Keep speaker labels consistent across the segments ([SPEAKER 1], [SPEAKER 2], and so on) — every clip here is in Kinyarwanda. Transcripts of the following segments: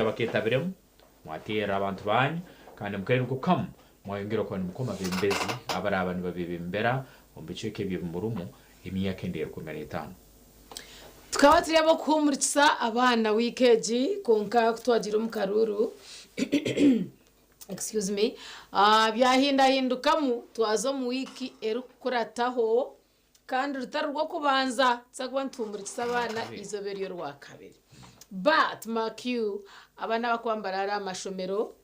[SPEAKER 1] abakitabiremu mwatera abantu banyu kandi mukarere kukamu mwayongera kwa mukoma bembezi abari abantu babibimbera ombiceke by'umurumu imyaka ndeye 15
[SPEAKER 2] tukaba turimo kumurikisa abana wikeji konka kutwagira mu karuru excuse me byahindahindukamu twazo mu wiki erukurataho kandi rutari rwo kubanza tsakwa ntumurikisa abana izobero rwa kabiri but mark you abana bakwambara ari amashomero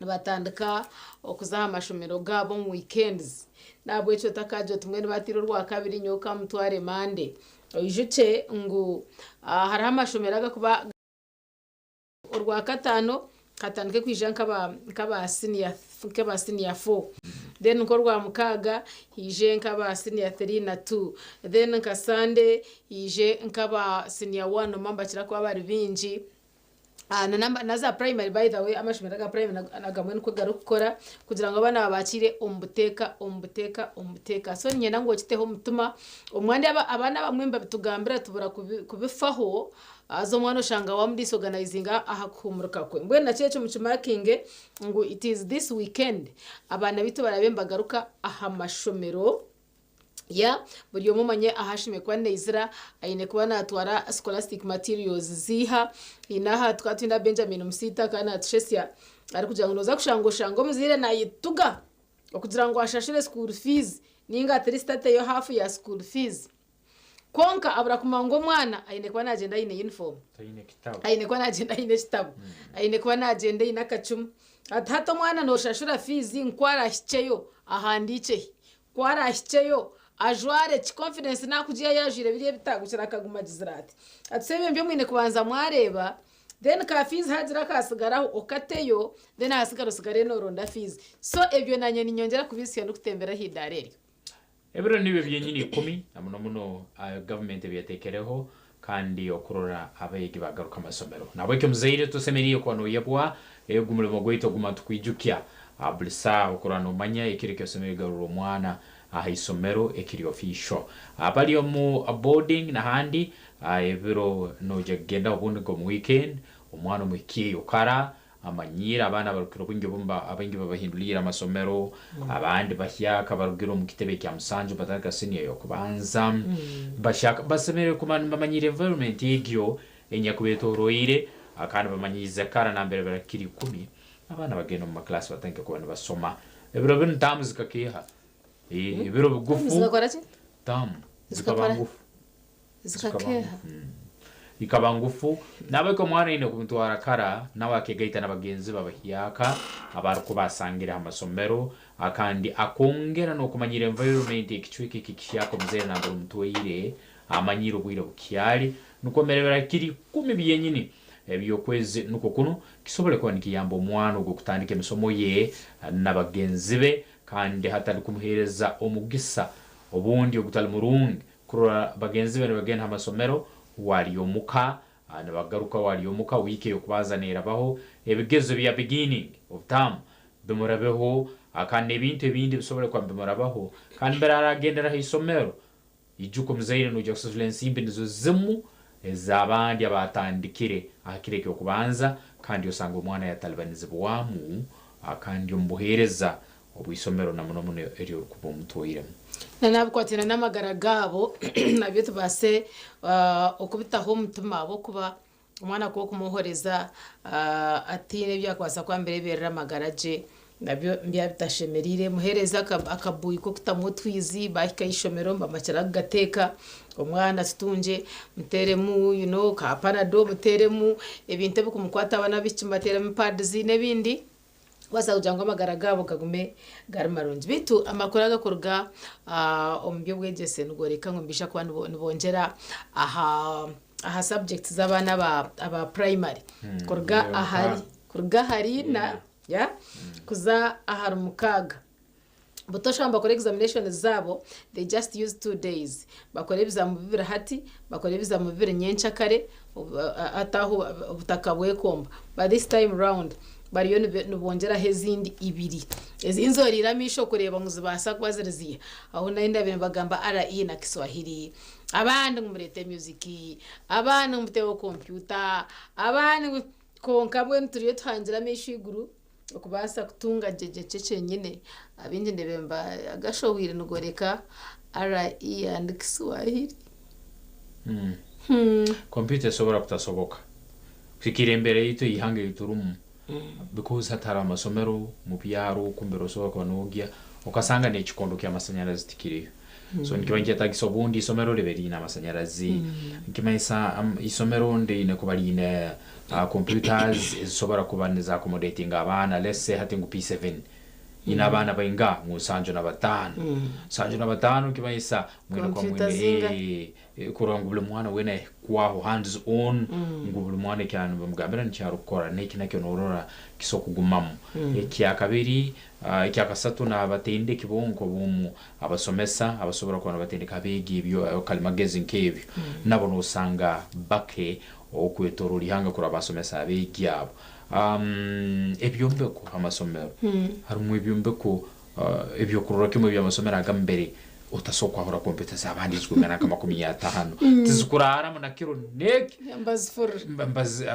[SPEAKER 2] batandika okuzaha amashomero gabo mu weekends nabwo icyo takaje tumwe nibatiro rwa kabiri nyoka mutware mande oyijuce ngo hari amashomero agakuba urwa katano katandike kwijanka kaba senior 4 then uko rwa mukaga hije nkaba senior 3 na 2 then nka Sunday hije nkaba senior 1 mamba kira kwa bari binji na za primary by the way amashomero ga primary nagamwe nuko garukora kugira ngo abana babakire ombuteka so nyena ngo kiteho mutuma umwande abana bamwe mbitugambira tubura kubifaho azo mwana shanga wa mudi organizinga ahakumruka kwe mbwe na cyecho mu kimakinge ngo it is this weekend abana bitu barabemba garuka aha mashomero ya buri mumanye ahashime kwa Neizira ayine kuba natwara scholastic materials ziha inaha twatwinda Benjamin Musita kana Tchesia ari kugira ngo noza kushango muzire nayituga okugira ngo ashashire school fees ninga atristate yo half ya school fees konka abura kumango mwana ayine kuba nagenda ine uniform ayine kuba nagenda ine kitabu ayine kuba nagenda ine akacum hato mwana no shashura fees nkwara hicheyo ahandiche kwara hicheyo ajware confidence nakugiye yajire biriye bitagukira akaguma gizirate atsebe mbyo mwine kubanza mwareba then ka fees hagira kasigaraho okateyo then hasigara sigare no ronda fees so ebyo nanye ninyongera kubisiya no kutembera hidareri
[SPEAKER 1] ebiro nibe byenyini 10 amuno government byatekereho kandi okurora abayigi bagaruka amasomero nabweke muzaire tusemeriye kwa no yebwa egumulemo goito guma tukwijukya ablisa okurano manya ikirike somero garuro mwana ahisomero ekiri official abali mu boarding na handi ebiro no jagenda obundi go mu weekend omwana mukiye ukara amanyira abana barukiro bungi bumba abangi babahindulira amasomero abandi bashyaka barugiro mu kitebe cya Musanju bataka senior yo kubanza bashaka basemere kumana bamanyira environment yegyo enyakubetoroire akana bamanyiza kara nambere barakiri 10 abana bagenda mu class batanke ko bana basoma ebiro bin tamus kakiha ibiro bugufu zikaba ngufu nawe ko mwana ine kumutwara kara nawe akegaita nabagenzi babahiyaka abaruko basangira amasomero akandi akongera no kumanyira environment ikicwiki kikishako mzee nambere mutwire amanyiro bwira bukiyari nuko merebera kiri 10 byenyini ebyo kwezi nuko kuno kisobole kwa nikiyambo mwana ugo kutandika misomo ye nabagenzi be kandi hatali kumuhereza omugisa obundi ogutali murungi kurora bagenzi bene bagenda amasomero wali omuka anabagaruka wali omuka wike yokubazanira baho ebigezo bya beginning of term bimurabeho akane ebintu ebindi bisobole kwa bimurabaho kandi baragendera hisomero ijuko mzaire no Excellence imbizo zimu ezabandi abatandikire akireke okubanza kandi osanga omwana yatalibanize bwamu akandi ombuhereza obwisomero namuno eri okuba mutoyire
[SPEAKER 2] nabukwatina namagara gabo nabyo tubase okubitaho mutuma abo kuba umwana ko kumuhoreza atine byakwasa kwa mbere berera magaraje nabyo byabitashemerire muhereza akabuyi ko kutamutwizi bakayishomero mbamacira gateka umwana tutunje muteremu ka panado muteremu ebinte bikumukwata abana bikimbateremu pads n'ebindi wasa ujangwa amagara gabo kagume gari marungi bitu amakuru agakorwa ombyo bwegese nugoreka ngombisha kwa nubongera aha subjects z'abana aba primary kurga hari na ya kuza ahari mukaga butosha bakora examination zabo they just use 2 days bakora ibizamu bibiri hati bakora ibizamu bibiri nyencha kare ataho butakabwe komba but this time round bariyo nubongera hezindi ibiri ezinzorira misho kureba nguzibasa kwaziriziye aho nainda bene bagamba RE na Kiswahili abandi ngumurete music abandi ngumuteo computer abandi konka bwe turiyo tuhangira ameshiguru okubasa kutunga jeje cyenyine abindi ndebemba agashowire nugoreka RE and Kiswahili
[SPEAKER 1] computer sobora kutasoboka fikire imbere yito yihange yiturumu because hatara amasomero mu byaro kumbero soba kwa nogia ukasanga ne chikondo kya masanyarazi tikiriyo so nikibangiye tagiso bundi isomero leberi na masanyarazi nikimaisa isomero ndi ne kubaline computers sobora kubaniza accommodating abana let's say hati ngu P7 ina abana bainga mu sanjo na batano kimaisa mwene kwa mwene kuranga buli mwana wene kwaho hands on ngubuli mwana cyane bamugambira ncyaro gukora neki nakyo norora kisokugumamu ekya kabiri ekya kasatu na batende kibonko bumu abasomesa abasobora kubona batende kabegi ibyo kalimagezi nkebyo nabo no usanga bake okwetoro lihanga kura basomesa abegi abo ebyombeko amasomero harumwe ebyombeko ebyo kurora kimwe byamasomero agambere utasokwa hora computer zabandizwe ngana kama 15 tizikurara munakiro nek mbazi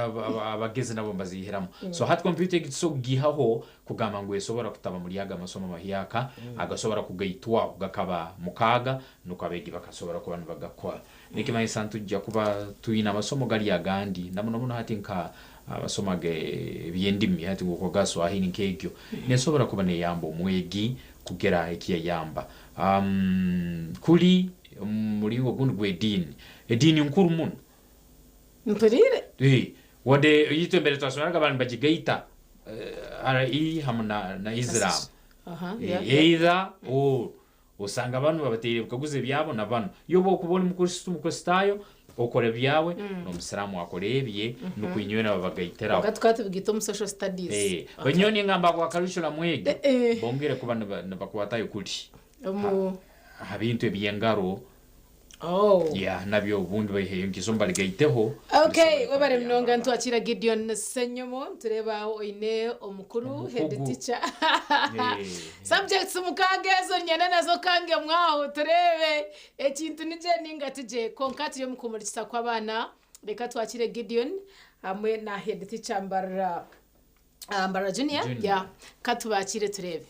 [SPEAKER 1] abageze nabo mbazihiramo so hat computer gitso gihaho kugama ngwe sobora kutaba muri yaga amasomo mahiyaka agasobora kugaitwa ugakaba mukaga nuko abegi bakasobora kubantu bagakora nikima isantu jya kuba tuyina amasomo gari yagandi namuno hati nka abasomage byendimi hati ngo kogaso ahini nkegyo nesobora kuba ne yambo mwegi kugera ikiya yamba kuri muringo gundi gwedini edini nkuru muno
[SPEAKER 2] mpurire
[SPEAKER 1] wade yitembere twasomeraga abantu bagigaita RE hamuna na Islam either usanga abantu babatere bukaguze byabo nabano yobo kubona mukristayo okore byawe no musiramu akorebye no kwinywe nabagaitera
[SPEAKER 2] gatwate bwito mu social studies
[SPEAKER 1] banyoni ngamba kwa karushura mwege bongere kuba nabakwatayo kuri habintu ebyengaro nabyo ubundi bayihe ngizomba ligaiteho
[SPEAKER 2] okay wabare mnonga ntwakira Gideon Senyomo tureba oine omukuru head teacher subjects mukagezo nyene nazo kange mwaho turebe ekintu nije ningatije konkati yo mukumurikisa kw'abana reka twakire Gideon hamwe na head teacher Mbara Junior katubakire turebe.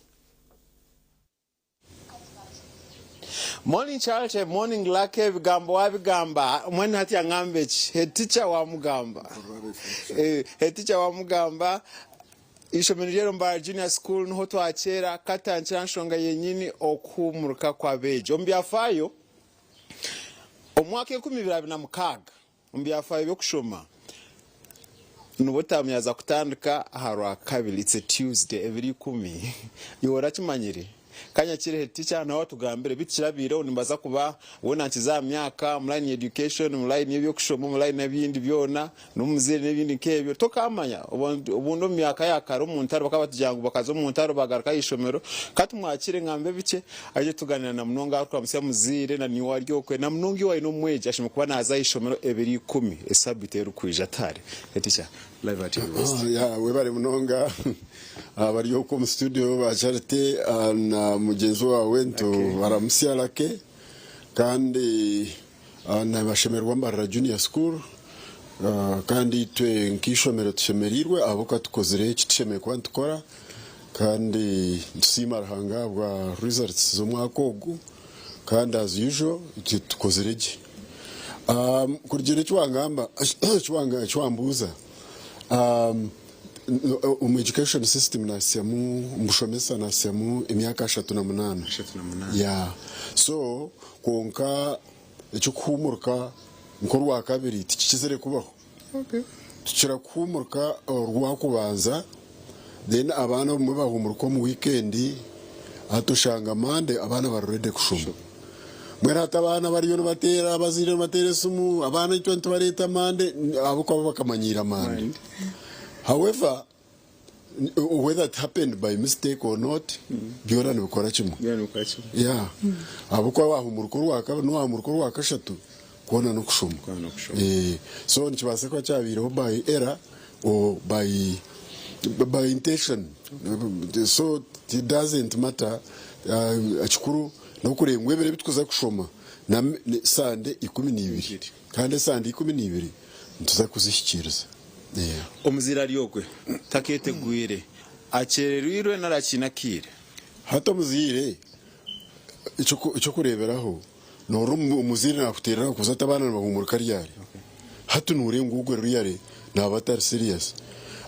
[SPEAKER 3] Morning Charles, morning Lake bigambo wabigamba mwene hati ya ngambechi head teacher wa mugamba head teacher wa mugamba ishomero rero Mbara Junior School niho twakera katangira nshonga yenyini okumuruka kwa beje ombyafayo omwaka 2026 ombyafayo byo kushoma nubotamyaza kutandika harwa kabili it's a Tuesday every 10 yora kimanyire kanya kire head teacher naho tugambire bitirabire unimbaza kuba wona nkiza myaka online education online y'ebyo kushoma online nabindi byona numuzire nebindi nkebyo tokamanya ubundo myaka yakaro muntaro bakabatujyangu bakazo muntaro bagaruka ishomero katumwakire ngambe bice aje tuganira na munonga kwa musya muzire na niwa ryokwe na munongi wa ino mweje ashima kuba naza ishomero ebiri 10 esabite rukwija tare head teacher live at university
[SPEAKER 4] webare munonga abari yo mu studio ba Charity na mugenzi wawe nto baramusyalake kandi na bashemerwa Mbara Junior School kandi twe nkishomero tushemerirwe aboka tukozere kitsheme kwa ntukora kandi nsimara hangabwa results zo mwakogu kandi as usual tukozereje kurigere cyangamba cyambuza education system nasyamu mushomesa nasyamu emyaka 38 so konka icyo kumurka nkorwa kabiri tikizere kubaho tukira kumurka rwa kubanza then abana mu bahumurko mu weekend atushanga mande abana barurede kushuma mwerata abana bariyo batera abazire batere sumu abana 20 bareta mande abuko bakamanyira mande. However, whether it happened by mistake or not, byora nibikora kimwe. Yeah. Abuko bahumurukuru wakaba no hamurukuru wakashatu kubona no kushuma. So nikibase kwa cyabireho by error or by intention. So it doesn't matter achukuru no kurengwebere bitkuza kushoma na sande 12 kandi sande 12 ntuza kuzishyikiriza Yeah.
[SPEAKER 3] omuzira lyokwe taketegwire akererwirwe narakinakire
[SPEAKER 4] hata muzire icyo kureberaho noro umuzire nakuterera kuza tabana bahumurika ryari hatu nurenga ugwe ryari nabatari serious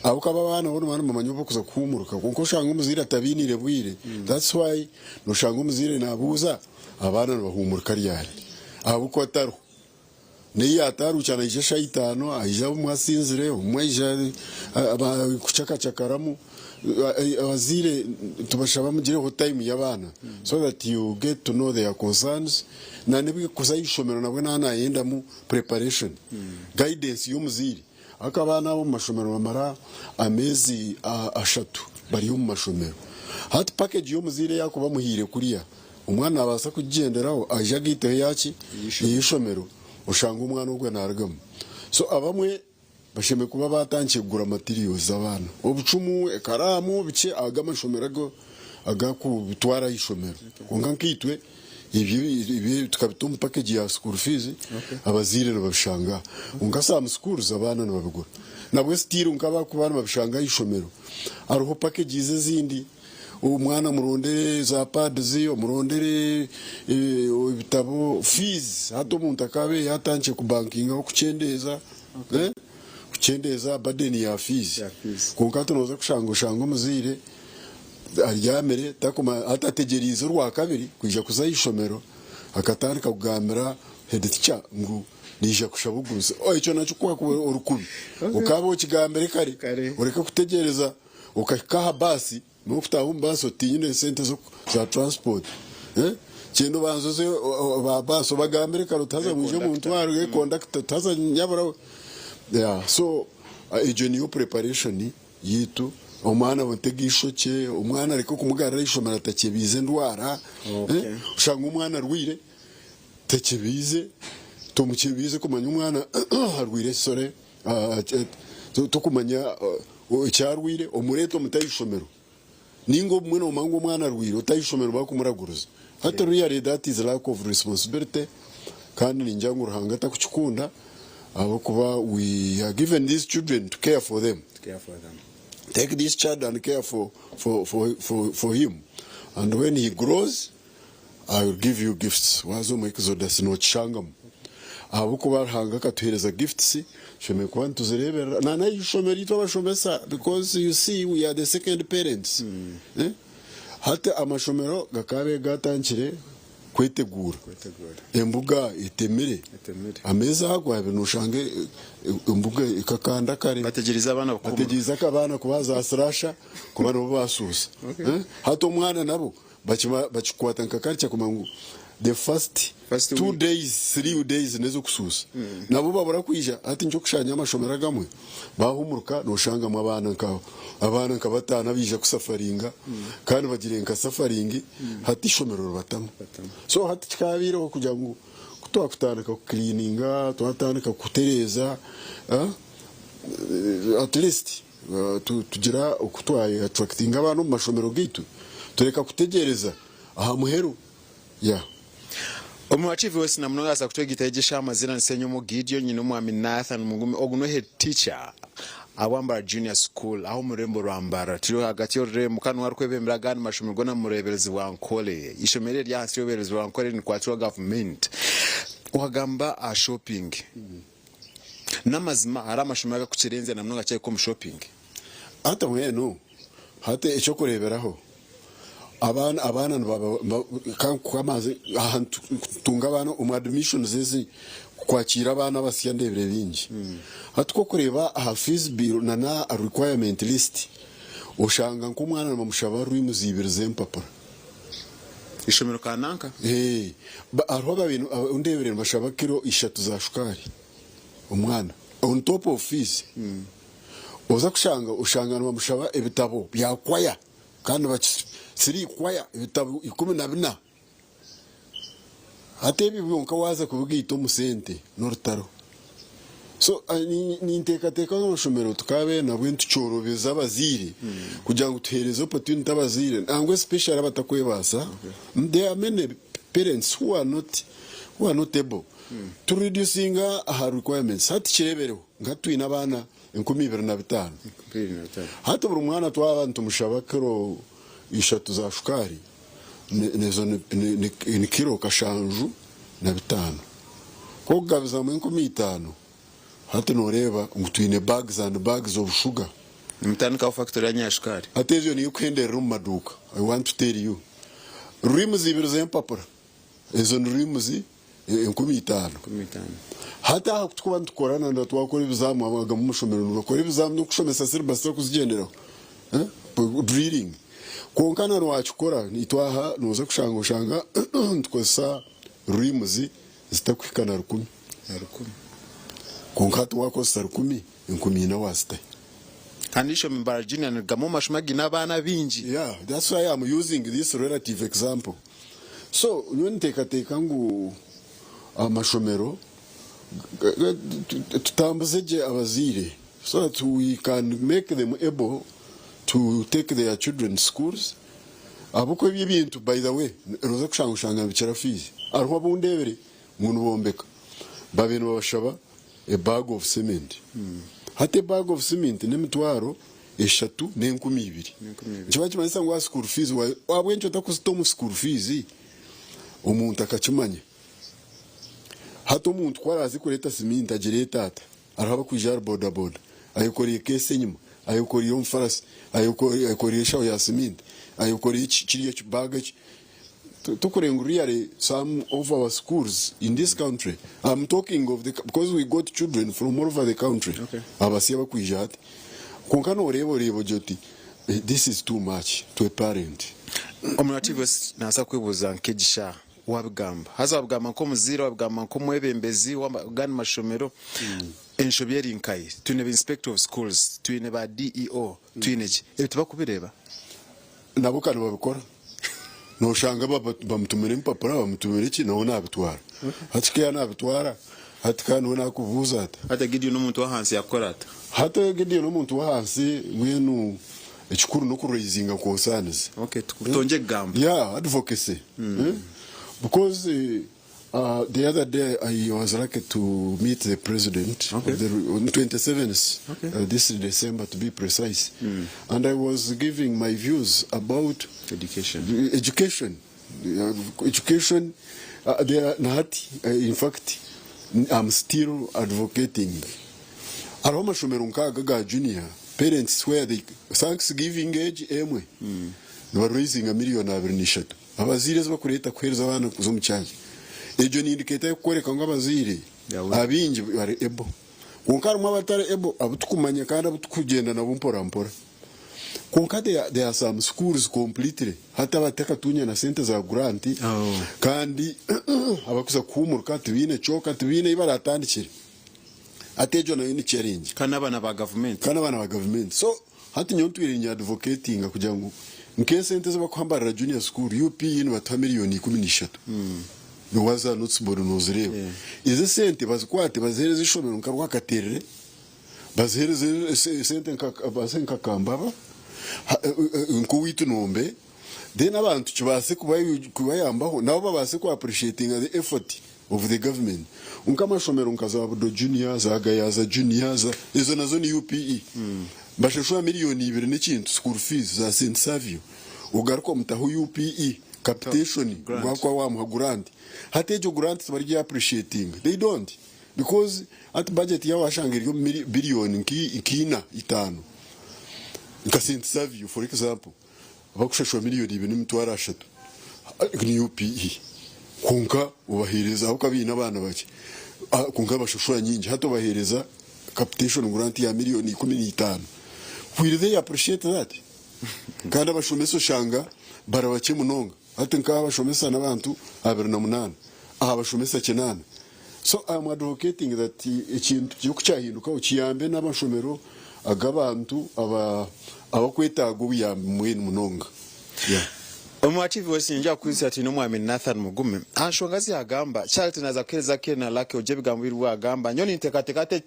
[SPEAKER 4] abo kaba bana bona bana mamanyo kuza kuhumuruka kuko shanga umuzire atabinire bwire that's why no shanga umuzire nabuza abana bahumurika ryari abo ko ataro niyo ataru cyane ije shayitano aje umwasinzire umweje kucakacakaramu abazire tubashaba mugire time y'abana so that you get to know their concerns na nebwe kuzayishomero nabwe nana yenda mu preparation guidance y'umuzire akabana bo mashomero bamara amezi ashatu bari mu mashomero hat package y'umuzire yakuba muhire kuriya umwana abasa kugenderaho aje gite yaki yishomero ushanga umwana ugwe naragamo so abamwe basheme kuba batangiye kugura materials abana obucumu ekaramu bice agamashomerago agaku bitwara ishomero kunga nkitwe ibi tukabituma package ya school fees abazire babishanga unga some schools abana nababigura nabwe still unkaba kubana babishanga ishomero ariho package zindi umwana murondere za pad ziyo murondere ibitabo fees hato umuntu akabe yatangiye ku banking aho kucendeza kucendeza badeni ya fees kunka tunoza kushanga umuzire aryamere takoma atategerize rwa kabiri kuja kuzayishomero akatandika kugambira head teacher ngo nije kushabuguza icyo nacyo kwa urukubi ukaba ukigambere kare ureka kutegereza ukakaha basi mufta umbaso tinyine sente za transport cyendo banzoze babaso bagambere karutaza muje mu ntwaro conduct taza nyabara so ejo niyo preparation yitu umwana botegishoke umwana ariko kumugara ishomera takebize ndwara ushanga umwana rwire takebize tumukebize kumanya umwana harwire sore to kumanya cyarwire umureto mutayishomero ningo mwana umango mwana rwire utayishomero bakumuraguruza hata really that is lack of responsibility kandi ninjangu ruhanga takuchukunda abo kuba we are given these children to care for them take this child and care for him and when he grows I will give you gifts wazo mwekizo dasino changam abo kuba hanga katuhereza gifts sheme kwantu tuzirebera na yishomera ito bashomesa because you see we are the second parents hata amashomero gakabe gatankire kwetegura embuga itemere ameza hagwa binushange embuga ikakanda kare
[SPEAKER 3] bategeriza abana
[SPEAKER 4] bategeriza abana kubaza asrasha kubana basusa hata umwana nabo bachikwata nkakaricha kumangu the first 2 days 3 days nezo kususa nabo babura kwija ati njo kushanya amashomera gamwe bahumuruka noshanga mu abana nkabatana bija kusafaringa kandi bagirenka safaringi hati shomero batamo so hati kikabiro kugira ngo kutwakutandika ku cleaninga twatandika kutereza at least tugira ukutwaye attracting abantu mu mashomero gitu tureka kutegereza aha muheru
[SPEAKER 3] Omuachieve wese namno asa kutwegitegeka amazina nsenyo mu Gideon nyine mu Nathan mugumi oguno head teacher awambara junior school aho murembo rwambara tiro hagati yo mukano warkwebembera gani mashumirwa na murebelezi wa Nkole ishomere ryansi yoberezi wa Nkole ni kwatwa government uhagamba a shopping namazima hari amashumiraga ku kirenze namno gacaye ko mu shopping
[SPEAKER 4] hata mweno hata icyo kureberaho abana kwamaze ahantu tunga abana admission zezi kwakira abana basya ndebere bingi hatwo kureba aha fees bill na requirement list ushanga nk'umwana bamushaba rwi muzibirize mpapura
[SPEAKER 3] ishomero kananka
[SPEAKER 4] aho babintu undebere bashaba kilo 3 za shukari umwana on top of fees uza kushanga ushanga bamushaba ebitabo byakwaya kandi siri kwaya ibitabo 14 hatebi bwonka waza kubwita umusente n'urutaro so ni inteka no shomero tukabe nabwe ntucorobeza abazire kugira ngo tuhereze opportunity abazire angwe special abatakwebasa there are many parents who are not able to reducing her requirements hati kirebereho ngatwina abana 2025 hata buri mwana tw'abantu mushaba kiro ishatu za shukari nezo ni kiro kashanju na bitanu ko gabiza mu 15 hata noreba ngutwine bags and bags of sugar
[SPEAKER 3] mtani ka factory ya nyashukari
[SPEAKER 4] atezo ni kwendera mu maduka. I want to tell you rimuzi ibirze empapura ezo rimuzi 15 hata kutukuba ntukorana ndo twakora ibizamu abaga mu mushomero n'ukora ibizamu no kushomesa silibasi kuzigenderaho drilling konkana rwachukora nitwaha nuza kushanga tkosa rimuzi zitakwikana 10 konkatu wakosa 10 10 na wasite
[SPEAKER 3] kandisho mimbara junior ngamo mashumagi n'abana binji.
[SPEAKER 4] Yeah, that's why I'm using this relative example. So when teka ngu amashomero tutambuzeje abazire so that we can make them able to take their children schools. Abuko ibintu by the way roza kushanga bicara fees arho bundebere muntu bombeka babintu babashaba a bag of cement. Hate bag of cement nemitwaro eshatu ne12 kiba kimanisa ngo school fees wabwencho takusitomu school fees umuntu akakimanya hato umuntu kwarazi kureta cement agireta araba kujara boda ayikoriye kese nyuma ayikoriye umfarasi ayikoriye shawo ya cement ayikoriye kiriye baggage really some of our schools in this country. I'm talking of because we got children from all over the country. Abasiaba kwijati. Konkano rebo joti. This is too much to a parent.
[SPEAKER 3] Omunativos nasa kwibuza nkejisha wabigamba. Haza wabigamba nko muzira wabigamba nko mwebembezi wabigani mashomero. Enshobyeri nkai. Tuine inspector of schools. Tuine ba DEO. Tuine chi. Tuba kubireba.
[SPEAKER 4] Nabukano babikora. No shanga bamutumira impapuro bamutumira iki naho nabitwara hatike nabitwara hatika no kuvuza
[SPEAKER 3] hata gidiyo n'umuntu wahansi yakorata
[SPEAKER 4] hata gidiyo n'umuntu wahansi mwenu ekikuru no kurizinga konsanze
[SPEAKER 3] tutonje gamba
[SPEAKER 4] advocacy because the other day I was lucky to meet the president on the 27th this December to be precise and I was giving my views about education they are not in fact I'm still advocating aroma shomero nkaga ga junior parents where the Thanksgiving age emwe no raising $1 million abazire bakureta kwereza abana kuzo mucyaje ejo ni indicator yo kwereka ngo abazire abinji bari ebo konkara mu abatare ebo abutukumanya kandi abutukugenda nabo mpora konka there are some schools completely hata bateka tunya na sente za grant kandi abakuza kumurka tubine choka tubine ibaratandikire atejo na ni challenge
[SPEAKER 3] kana bana ba government
[SPEAKER 4] so hati nyontwirinya advocating kugira ngo nke sente zo bakwambara junior school UP ni bata $13 no waza nutsiboro nozireba izi sente bazikwate bazihereza ishomero nkarwa katerere bazihereza sente nka kambaba nko witu nombe then abantu kibase kubayambaho nabo babase ku appreciating the effort of the government unkamashomero nkazaba junior zagayaza juniors izo nazo ni UPE bashashwa $2 million n'ikintu school fees za St Savio ugaruko mutaho UPE capitation gwakwa wa grant hatejo grant bari appreciating they don't because at budget yawo ashangiriyo billion ikina 5 nka St Savio for example bakushashwa $2 million n'imtwara 3 ni UPE kunka ubahereza aho kabina abana bake kunka bashashwa nyingi hato bahereza capitation grant ya $15 will they appreciate that kandi abashomeso shanga barabake munonga hati nka abashomesa n'abantu 28 abashomesa 9 so I'm advocating that ikintu cyo kucyahinduka ukiyambe n'abashomero agabantu abakwetago biyambe mwene munonga
[SPEAKER 3] Omwachivi wasinja kwisi ati n'umwami Nathan Mugume ashongazi agamba Charles naza kweza kena lake oje bigambirwa agamba nyoni ntekatekate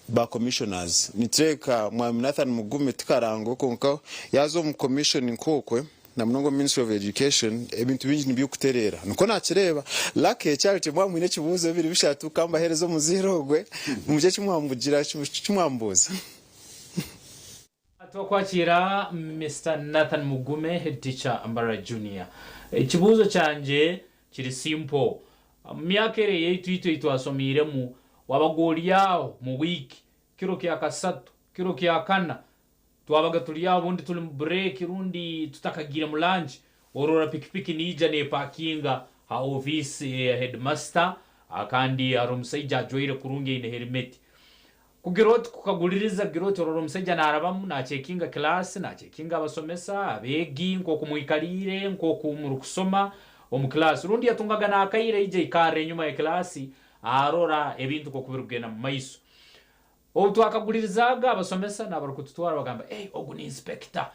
[SPEAKER 3] ba commissioners nitreka mwami Nathan Mugume tikarango konka yazo mu commission nkokwe na mnongo Ministry of Education ebintu bingi nibyo kuterera nuko nakireba lake charity mwamwine kibuzo biri bishatu kamba herezo muzirogwe muje kimwambugira kimwambuza.
[SPEAKER 1] Twakwakira Mr. Nathan Mugume, head teacher Ambara Junior. Ikibuzo cyanje kiri simple. Myakere yetu itwasomire mu wabagoliyaho mu wiki kiro kya kasatu kiro kya kana twabaga tuliyaho bundi tuli mu break rundi tutakagira mu lunch orora pikipiki nija ne parkinga ha office headmaster akandi arumsaija joire kurunge ine helmet kugirot kukaguliriza girot orora umsaija narabamu na checkinga class na checkinga abasomesa abegi nko kumwikarire nko kumuru kusoma omu class rundi yatungaga na akaire ije ikare nyuma ya class arora ebintu ko kubirugena mu maiso twakagulirizaga abasomesa nabarukututwara bagamba ogu ni inspector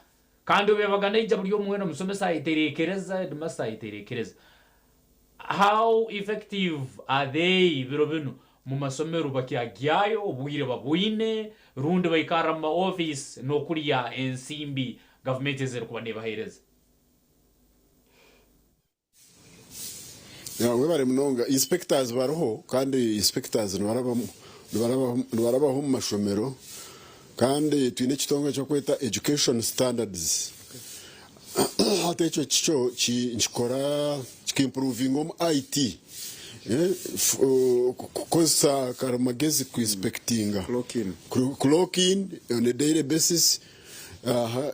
[SPEAKER 1] kandi ubebaga naija buri omwene musomesa ayiterekereza headmaster ayiterekereza. How effective are they biro bino mu masomero bakyagyayo obwire babwine rundi bayikara mu office no kuriya ensimbi government ezer kuba nebahereza?
[SPEAKER 4] Ya webare mnonga inspectors baroho kandi inspectors barabaho mu mashomero kandi twine kitongo cyo kweta education standards. Hata ico cyo kikora kikimproving on IT kosa karamagezi ku inspectinga clock in on a daily basis.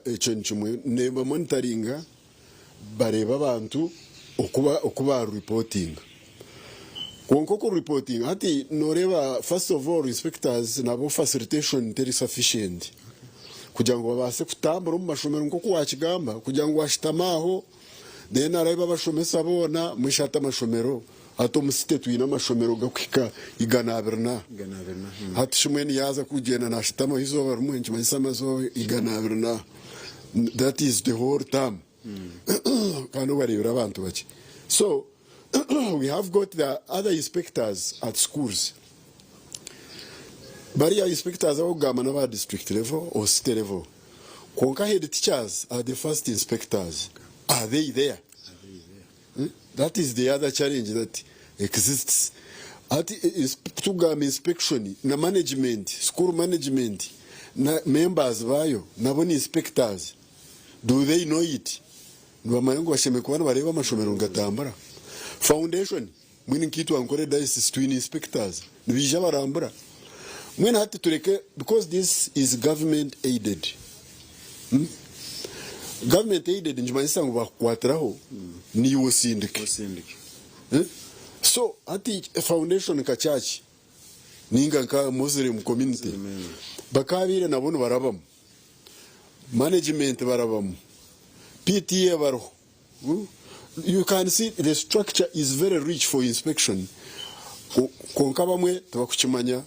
[SPEAKER 4] Ico nchumwe neba monitoringa bareba abantu okuba reporting konko reporting hati noreba first of all inspectors nabo facilitation interi sufficient kugira ngo babase kutambura mu mashomero nko kuwakigamba kugira ngo washitamaho then araba abashomesa bona mwishata mashomero hato musite twina amashomero gakwika iganabirna hati shumweni yaza kugenda nashitama hizo barumwe nchimanyisa zo iganabirna. That is the whole term. So we have got the other inspectors at schools. Barrier inspectors are government at district level or state level. Konka head teachers are the first inspectors. Are they there? That is the other challenge that exists. At inspection, na management, school management, na members bayo, na boni inspectors. Do they know it? Nwamangu washemekuwana bareba amashomero ngatambara. Foundation mwini kitu ankore diocese twin inspectors nibija barambura mwene hati tureke because this is government aided. Government aided njimanyisa ngo bakwatiraho ni wosindike. So hati foundation ka church ninga nka Muslim community bakabire nabone barabamu management barabamu PTA baro. You can see the structure is very rich for inspection. Konka bamwe tubakukimanya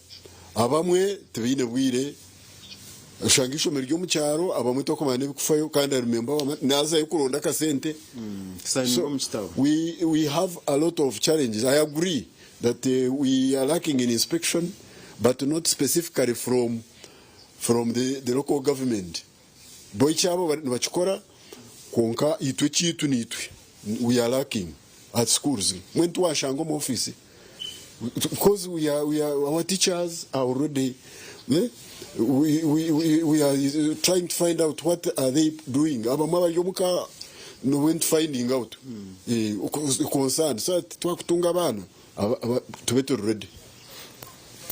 [SPEAKER 4] abamwe tubine bwire shangisho meryo mu cyaro abamwe tokomane bikufayo kandi remember naza yukuronda kasente. So we have a lot of challenges. I agree that we are lacking in inspection but not specifically from the local government. Boy chabo bachikora konka itwe chitu nitwe. We are lacking at schools. When to Ashango office, because we are our teachers are already. We are trying to find out what are they doing. Abamaba yomuka no went finding out. Concern. So twakutunga bana to be ready.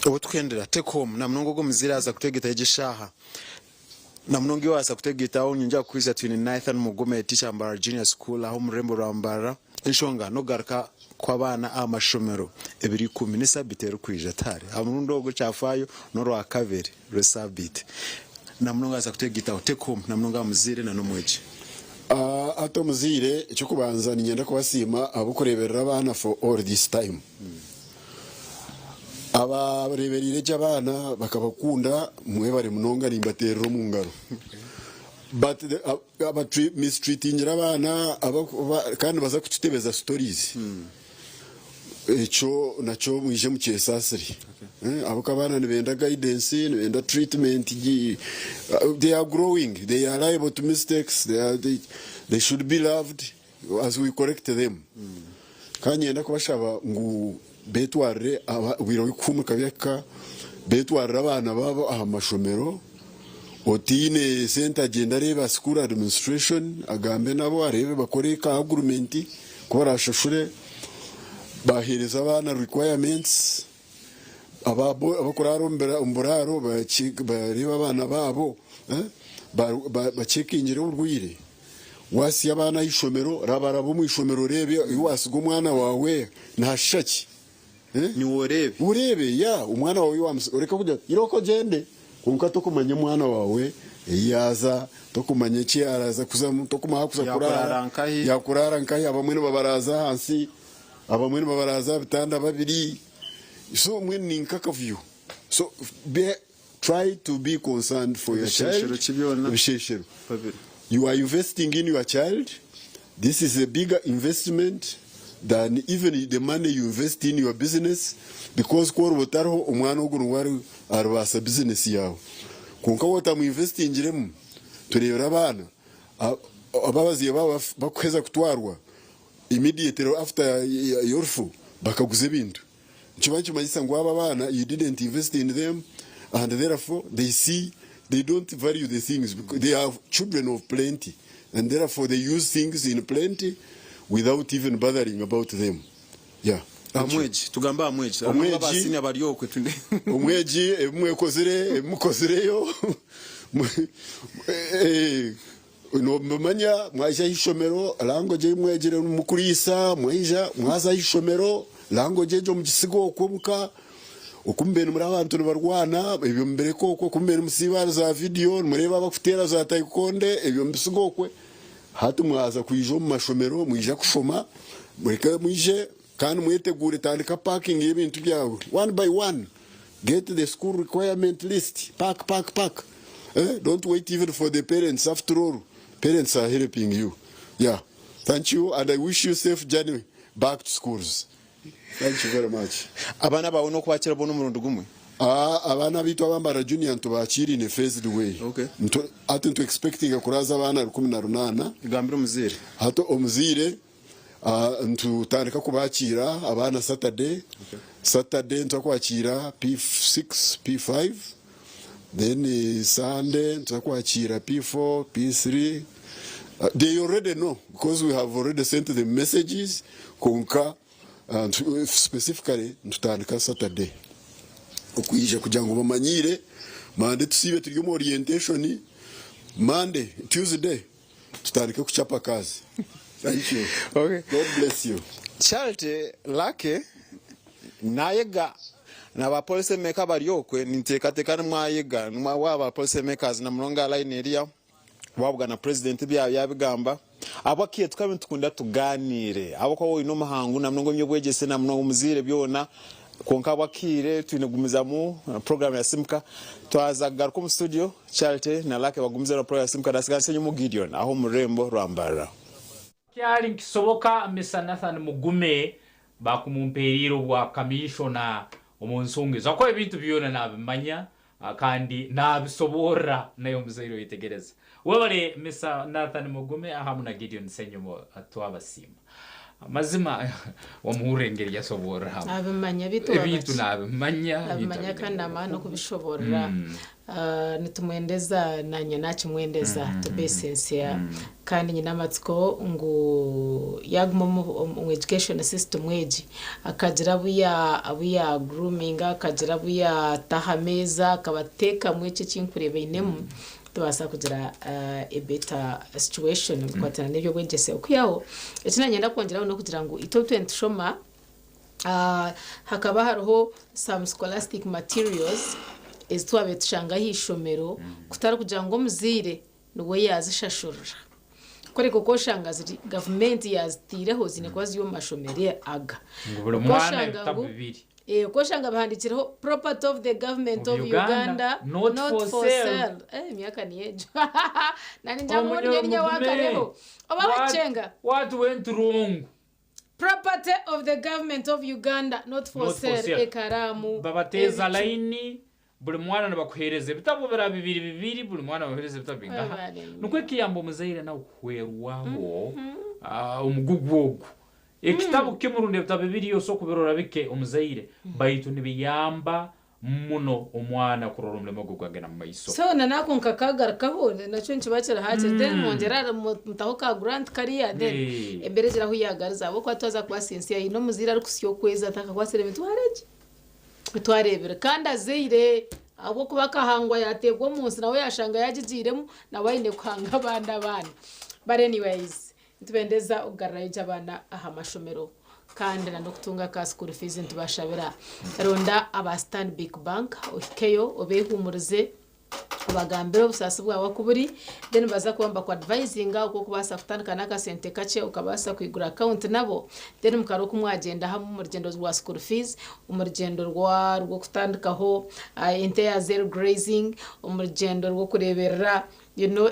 [SPEAKER 3] Obutukendera take home na mnongo go muziraza kutegeta egishaha. Na mnongi wasa kutegeta aho nyinja kwiza twini Nathan Mugume teacher Ambara Junior School aho murembo rambara inshonga no garka kwa bana amashomero 210 nisa bitero kwija tare amundo go chafayo no rwa kaveri resabit na mnongo wasa kutegeta aho take home na mnongo amuzire na nomweje
[SPEAKER 4] ato muzire cyo kubanza nyenda kubasima abukureberera abana for all this time. Aba reberire cy'abana bakabakunda mwe bari munonga rimbatero mu ngaro. But mistreating abana kandi baza kututebeza stories. echo nacho mwije mu kyesasiri abuka abana nibenda guidance nibenda treatment they are growing, they are liable to mistakes, they should be loved as we correct them. Kanyenda kubashaba ngu betware wiro wikumu kabyaka betware abana babo amashomero otine center genda reba school administration agambe nabo arebe bakoreka agreement ko barashashure bahereza abana requirements abakoraro umburaro bareba abana babo bacekingire urwire wasi abana ishomero rabarabo mu ishomero rebe wasiga umwana wawe ntashaki
[SPEAKER 3] ni
[SPEAKER 4] urebe ya umwana wawe ureka kujya iroko gende kunka to kumanya umwana wawe yaza to kumanya ki araza kuza to kumaha kuza kurara yakurara nkahi abamwe babaraza hansi abamwe babaraza bitanda babiri so mwe ninkaka view so try to be concerned for your child. You are investing in your child. This is a bigger investment than even the money you invest in your business, because kwa rubotaro umwana ugurwari arabasa business yawe kunka wota mu investing jiremu turebera abana ababaziye bakweza kutwarwa immediately after your full bakaguze bintu chibanchi manyisa ngo aba bana you didn't invest in them and therefore they don't value the things because they are children of plenty and therefore they use things in plenty without even bothering about them. Yeah.
[SPEAKER 3] Amweji tugamba amweji abasini abariyokwe tunde
[SPEAKER 4] umweji emwekozere emukozereyo no manya mwaje ishomero lango je mwegere mukurisa mwaija mwaza ishomero lango je jo mugisigo okubuka okumbere muri abantu barwana ebyo mbere koko kumbere musibara za video mureba bakutera za tayikonde ebyo mbisigokwe hatu mwaza kuijo mu mashomero mwija kushoma mureka mwije kandi mwetegure tandika parking y'ibintu byawe one by one, get the school requirement list, pack don't wait even for the parents. After all, parents are helping you. Yeah, thank you, and I wish you safe journey back to schools. Thank you very much.
[SPEAKER 3] Abana bawe no kwakira bono murundo gumwe
[SPEAKER 4] abana bitu abambara junior ntubakiri in a phased way.
[SPEAKER 3] Okay.
[SPEAKER 4] Ati to expecting akuraza abana 18
[SPEAKER 3] igambira umuzire
[SPEAKER 4] hato omuzire ntutandika kubakira abana Saturday. Okay. Saturday ntakwakira P6 P5, then Sunday ntakwakira P4 P3. They already know because we have already sent the messages konka specifically ntutandika Saturday okuyije kugira ngo bamanyire Monday tusibe turi mu orientation, Monday Tuesday tutandika kuchapa kazi. Thank you.
[SPEAKER 3] Okay.
[SPEAKER 4] God bless you.
[SPEAKER 3] Charity lake nayega na ba police maker bariyokwe nitekatekana mwayega nwa waba police makers na mronga line area wabwa na president bya yabigamba abakiye twame tukunda tuganire abako wowe no mahangu na mrongo myobwegese na mrongo muzire byona konka bakire twinagumiza mu program ya Simka twazaga ku studio Charity na lake bagumiza na program ya Simka dasiganse mu Gideon aho murembo rwambara
[SPEAKER 1] kyali kisoboka Mr. Nathan Mugume bakumumperiro bwa commissioner omunsungi zako ebintu byona nabimanya kandi nabisobora nayo muzayiro yitegereza webale Mr. Nathan Mugume ahamuna Gideon Senyomo atwabasima mazima wamuhurengeri yasobora
[SPEAKER 2] abimanya
[SPEAKER 1] bitu nabimanya
[SPEAKER 2] kandi amano kubishobora nitumwendeza nanye nakimwendeza to be sincere kandi nyina matsiko ngo yaguma mu education system weji akagira buya grooming akagira buya tahameza akabateka mwece kinkurebe inemu tubasa kugira a better situation kwatana n'ibyo bwegese okuyaho ekinanyenda kongeraho no kugira ngo ito 20 shoma hakaba hariho some scholastic materials ezitwabe tushanga hishomero kutari kugira ngo muzire niwe yazishashurura koreko koshanga ziri government yazitireho zine kwazi yo mashomere aga
[SPEAKER 1] ngo mwana itabibiri
[SPEAKER 2] koshanga bahandikiraho property of the government of Uganda not for sale myaka niyejo nani njamuri nyenya wakareho obabacenga
[SPEAKER 1] what went wrong
[SPEAKER 2] property of the government of Uganda, not for sale. Ekaramu
[SPEAKER 1] babateza laini buri mwana nabakuhereze bitabo bira bibiri buri mwana bahereze bitabo bingaha nuko kiyambo muzaire na kwerwaho umugugwogo ekitabo kimurunde bitabo bibiri yose kubirora bike umuzaire bayitu nibiyamba muno umwana kurora umlemo gugwagena mu maiso
[SPEAKER 2] so nanako nkakagarakaho naco ncibacira haje then mongerara mutahoka grant career then emberejera hu yagariza abo kwatoza kwa sensia ino muzira ari kusiyo kweza taka kwa serementu hareje twarebera kandi azeire abo kubaka hangwa yatebwo munsi nawe yashanga yagijiremo nabayine kwanga abanda but anyways ntubendeza ugarrayo abana aha mashomero kandi na kutunga ka school fees ntubashabira ronda aba Stanbic Bank okeyo obehumurize abagambira obusasi bwawe kuburi then baza kwamba ku advisinga uko kubasa kutandika naka sente kace ukabasa kwigura account nabo then mukaro kumwagenda hamwe mu rugendo rwa school fees umurugendo rwo kutandikaho entire zero grazing umurugendo rwo kureberera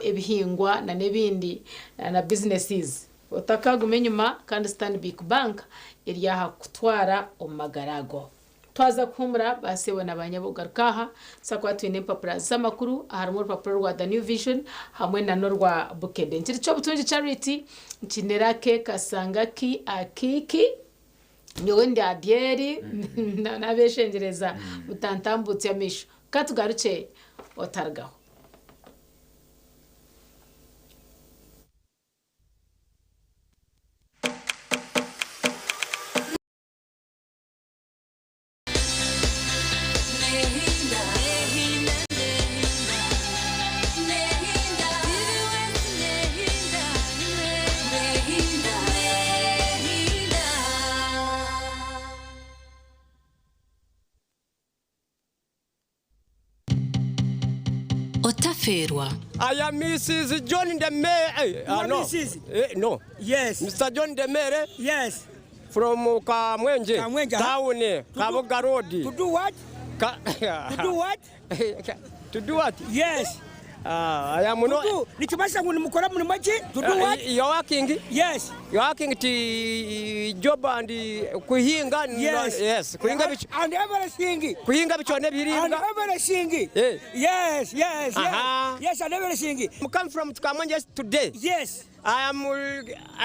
[SPEAKER 2] ebihingwa na nebindi na businesses utakagume nyuma kandi Stanbic Bank iriyaha kutwara omagarago twaza kumura basewe n'abanyabugarukaha sakwa twine papura z'amakuru harimo papura rwa The New Vision hamwe na no rwa Bukede nkiri cyo butunji charity nkinerake kasangaki akiki nyowe ndi abyeri nabeshengereza butantambutse amisho katugaruke otargaho
[SPEAKER 5] Otaferwa.
[SPEAKER 6] I am Mrs. John Demere. No.
[SPEAKER 7] Mrs.
[SPEAKER 6] No.
[SPEAKER 7] Yes.
[SPEAKER 6] Mr. John Demere.
[SPEAKER 7] Yes.
[SPEAKER 6] From Kamwenje.
[SPEAKER 7] Kamwenje.
[SPEAKER 6] Town. Kaboga Road.
[SPEAKER 7] To do what? To do what?
[SPEAKER 6] To do what?
[SPEAKER 7] Yes.
[SPEAKER 6] I am no.
[SPEAKER 7] Nikibasha ngo nimukora muri make. To do what?
[SPEAKER 6] You are working?
[SPEAKER 7] Yes.
[SPEAKER 6] You are working to job and kuhinga.
[SPEAKER 7] Yes.
[SPEAKER 6] Yes. Kuhinga bicho.
[SPEAKER 7] And everything.
[SPEAKER 6] Kuhinga bicho ne biringa.
[SPEAKER 7] And everything. Yes. Yes. Yes. And everything.
[SPEAKER 6] I come from Kamwenje today.
[SPEAKER 7] Yes.
[SPEAKER 6] I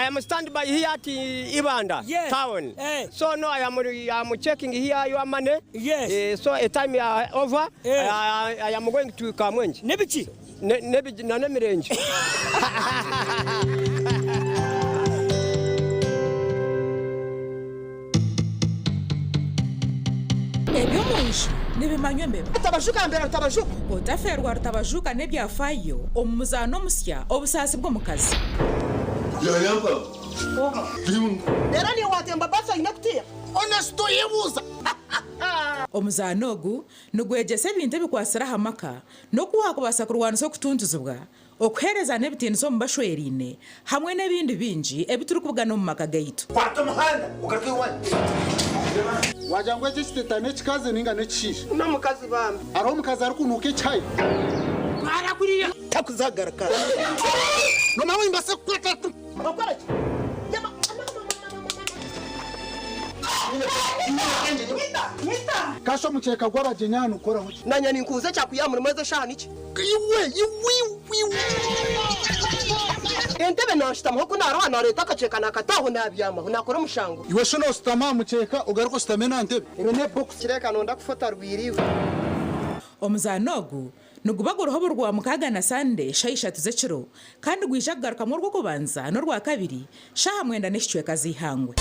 [SPEAKER 6] am standing by here at Ibanda town. So no, I am checking here your money.
[SPEAKER 7] Yes.
[SPEAKER 6] So a time over, I am going to Kamwenje.
[SPEAKER 7] Nebichi.
[SPEAKER 6] Nebichi na nemirenji.
[SPEAKER 8] Ebyomunju nibimanywa mbeba
[SPEAKER 7] Tabashuka mbere tabashuka.
[SPEAKER 8] Otaferwa rutabajuka nebyafayo omuzano musya obusasi bw'omukazi.
[SPEAKER 4] Yayamba.
[SPEAKER 7] Era ni watemba basa inakutia.
[SPEAKER 4] Honesto yebuza.
[SPEAKER 8] Omuzano ogu nugwegese ebintu ebikwasira hamaka nokuwa kubasa kurwanisa okutunduzibwa okuhereza n'ebitiniso omu bashwerine hamwe n'ebindi bingi ebituri kubugana omu maka gaitu.
[SPEAKER 9] Kwata umuhanda ugaruke iwanyu.
[SPEAKER 4] Wajangwe ekitete kikaze ninga nekishisha.
[SPEAKER 7] Una mukazi bambi.
[SPEAKER 4] Ari omukazi ari kunuka icyayi.
[SPEAKER 7] Mara kuriya.
[SPEAKER 4] Takuzagaraka. Noma wimbase kwata.
[SPEAKER 7] Okora ki?
[SPEAKER 4] Kasho mukeka gw'abajenyana ukora muki?
[SPEAKER 7] Nanya ninkuze cyakuyamura mweze shani ki?
[SPEAKER 4] Iwe.
[SPEAKER 7] Entebe nashitama ko naro hano leta akaceka nakataho nabyama nakora mushango.
[SPEAKER 4] Iwe shono stama mukeka ugaruko stamena ntebe.
[SPEAKER 7] Ero ne box kireka nonda kufata rwiriwe.
[SPEAKER 8] Omuzano ogu nugubaga uruhobo rwa mukaga na Sande shayishatu z'ekiro kandi gwijagaruka mu rwo kubanza no rwa kabiri shaha mwenda n'ishicwe kazihangwe.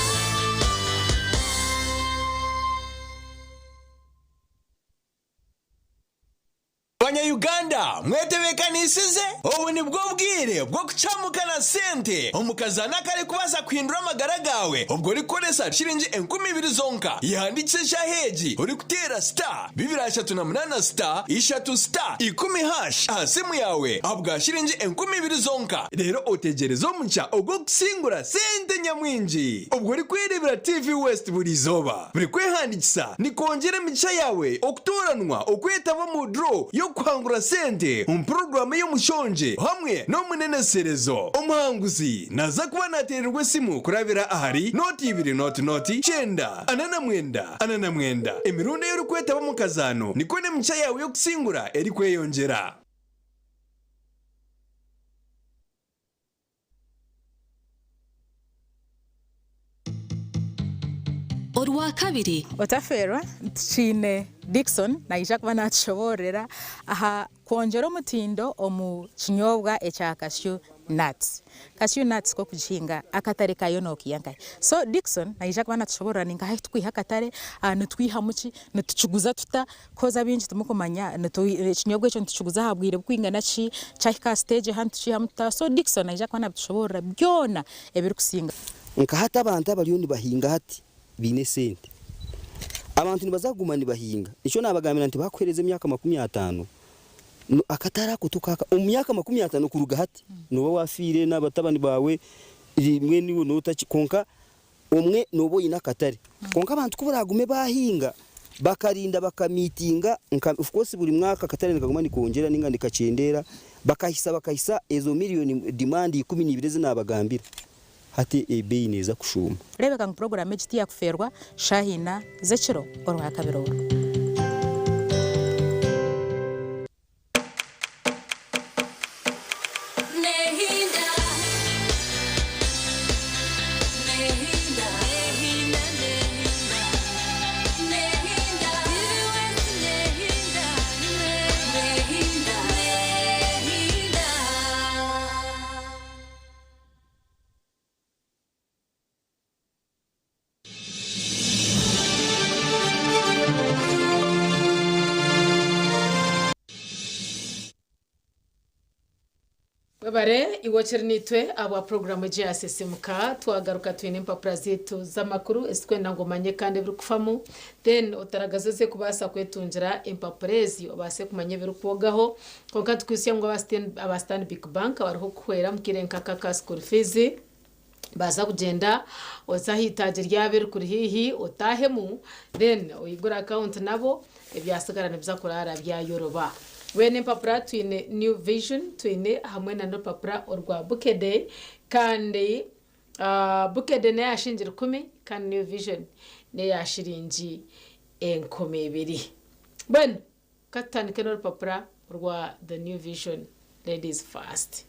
[SPEAKER 10] Uganda mwetebekanisize ubu ni bwo bwire bwo kucamukana sente omukazana kare kubaza kwindura amagara gawe ubwo rikoresa shiringi 20,000 zonka yandikisha heji uri kutera star 238 star 3 star 10 hash asimu yawe abwa shiringi 20,000 zonka rero otegereza omuca ubwo kusingura sente nyamwinji ubwo uri kwirebera TV West buri zoba buri kwehandikisa ni kongera mica yawe okutoranwa okwetaba mu draw yo kwangura sente porogaramu y'umushonje hamwe n'umuneneserezo umuhanguzi naza kuba natererwa simu kurabira ahari noti 2 noti 9 anana mwenda emirundi y'urukweta mu kazano niko ne mcha yawe yo kusingura eri kweyongera.
[SPEAKER 5] Orwa kabiri
[SPEAKER 8] otaferwa chine Dickson naija kuba natushoborera aha kwongera omutindo omu kinyobwa ekya cashew nuts ko kujihinga akatare kayo nokiyankaye. So Dickson naija kuba natushoborera ninga hayi tukwiha akatare nitwiha muki nituchuguza tuta koza bingi tumukomanya ekinyobwa ekyo nituchuguza habwire bwingana ki cyahika stage hantu kiha muta. So Dickson naija kuba natushoborera byona ebiri kusinga
[SPEAKER 11] nka hata abantu abaliyo bahinga hati bine sente abantu nibazaguma nibahinga icyo nabagambira nti bakwereze imyaka 50 akatara kutukaka umyaka 50 kuruga hati nuba wafire n'abatabani bawe rimwe niwo notakikonka umwe nobo ina katare konka abantu kuburagume bahinga bakarinda bakamitinga of course buri mwaka katare nikaguma nikongera ninga nikacendera bakahisa ezo miliyoni demand 12 nabagambira hati ebei neza kushuma
[SPEAKER 8] rebeka ng program egiti yakuferwa shahina zekiro orwa kabiro
[SPEAKER 2] bare iwochere nitwe aba program je asesimuka twagaruka twine impapura zetu z'amakuru esikwenda ngo manye kandi biri kufamu then utaragaze ze kubasa kwetunjira impapurezi obase kumanye biri kuogaho konka twisiye ngo abastand big bank bariho kwera mukirenka kaka school fees baza kugenda osahitaje ryabere kuri hihi otahemu then uyigura account nabo ebyasigara nebyakurara bya Yoruba wene papra twine New Vision twine hamwe na no papra orwa Bukede kandi Bukede ne yashingira 10 kandi New Vision ne yashiringi 12 ben katani keno papra orwa the New Vision ladies first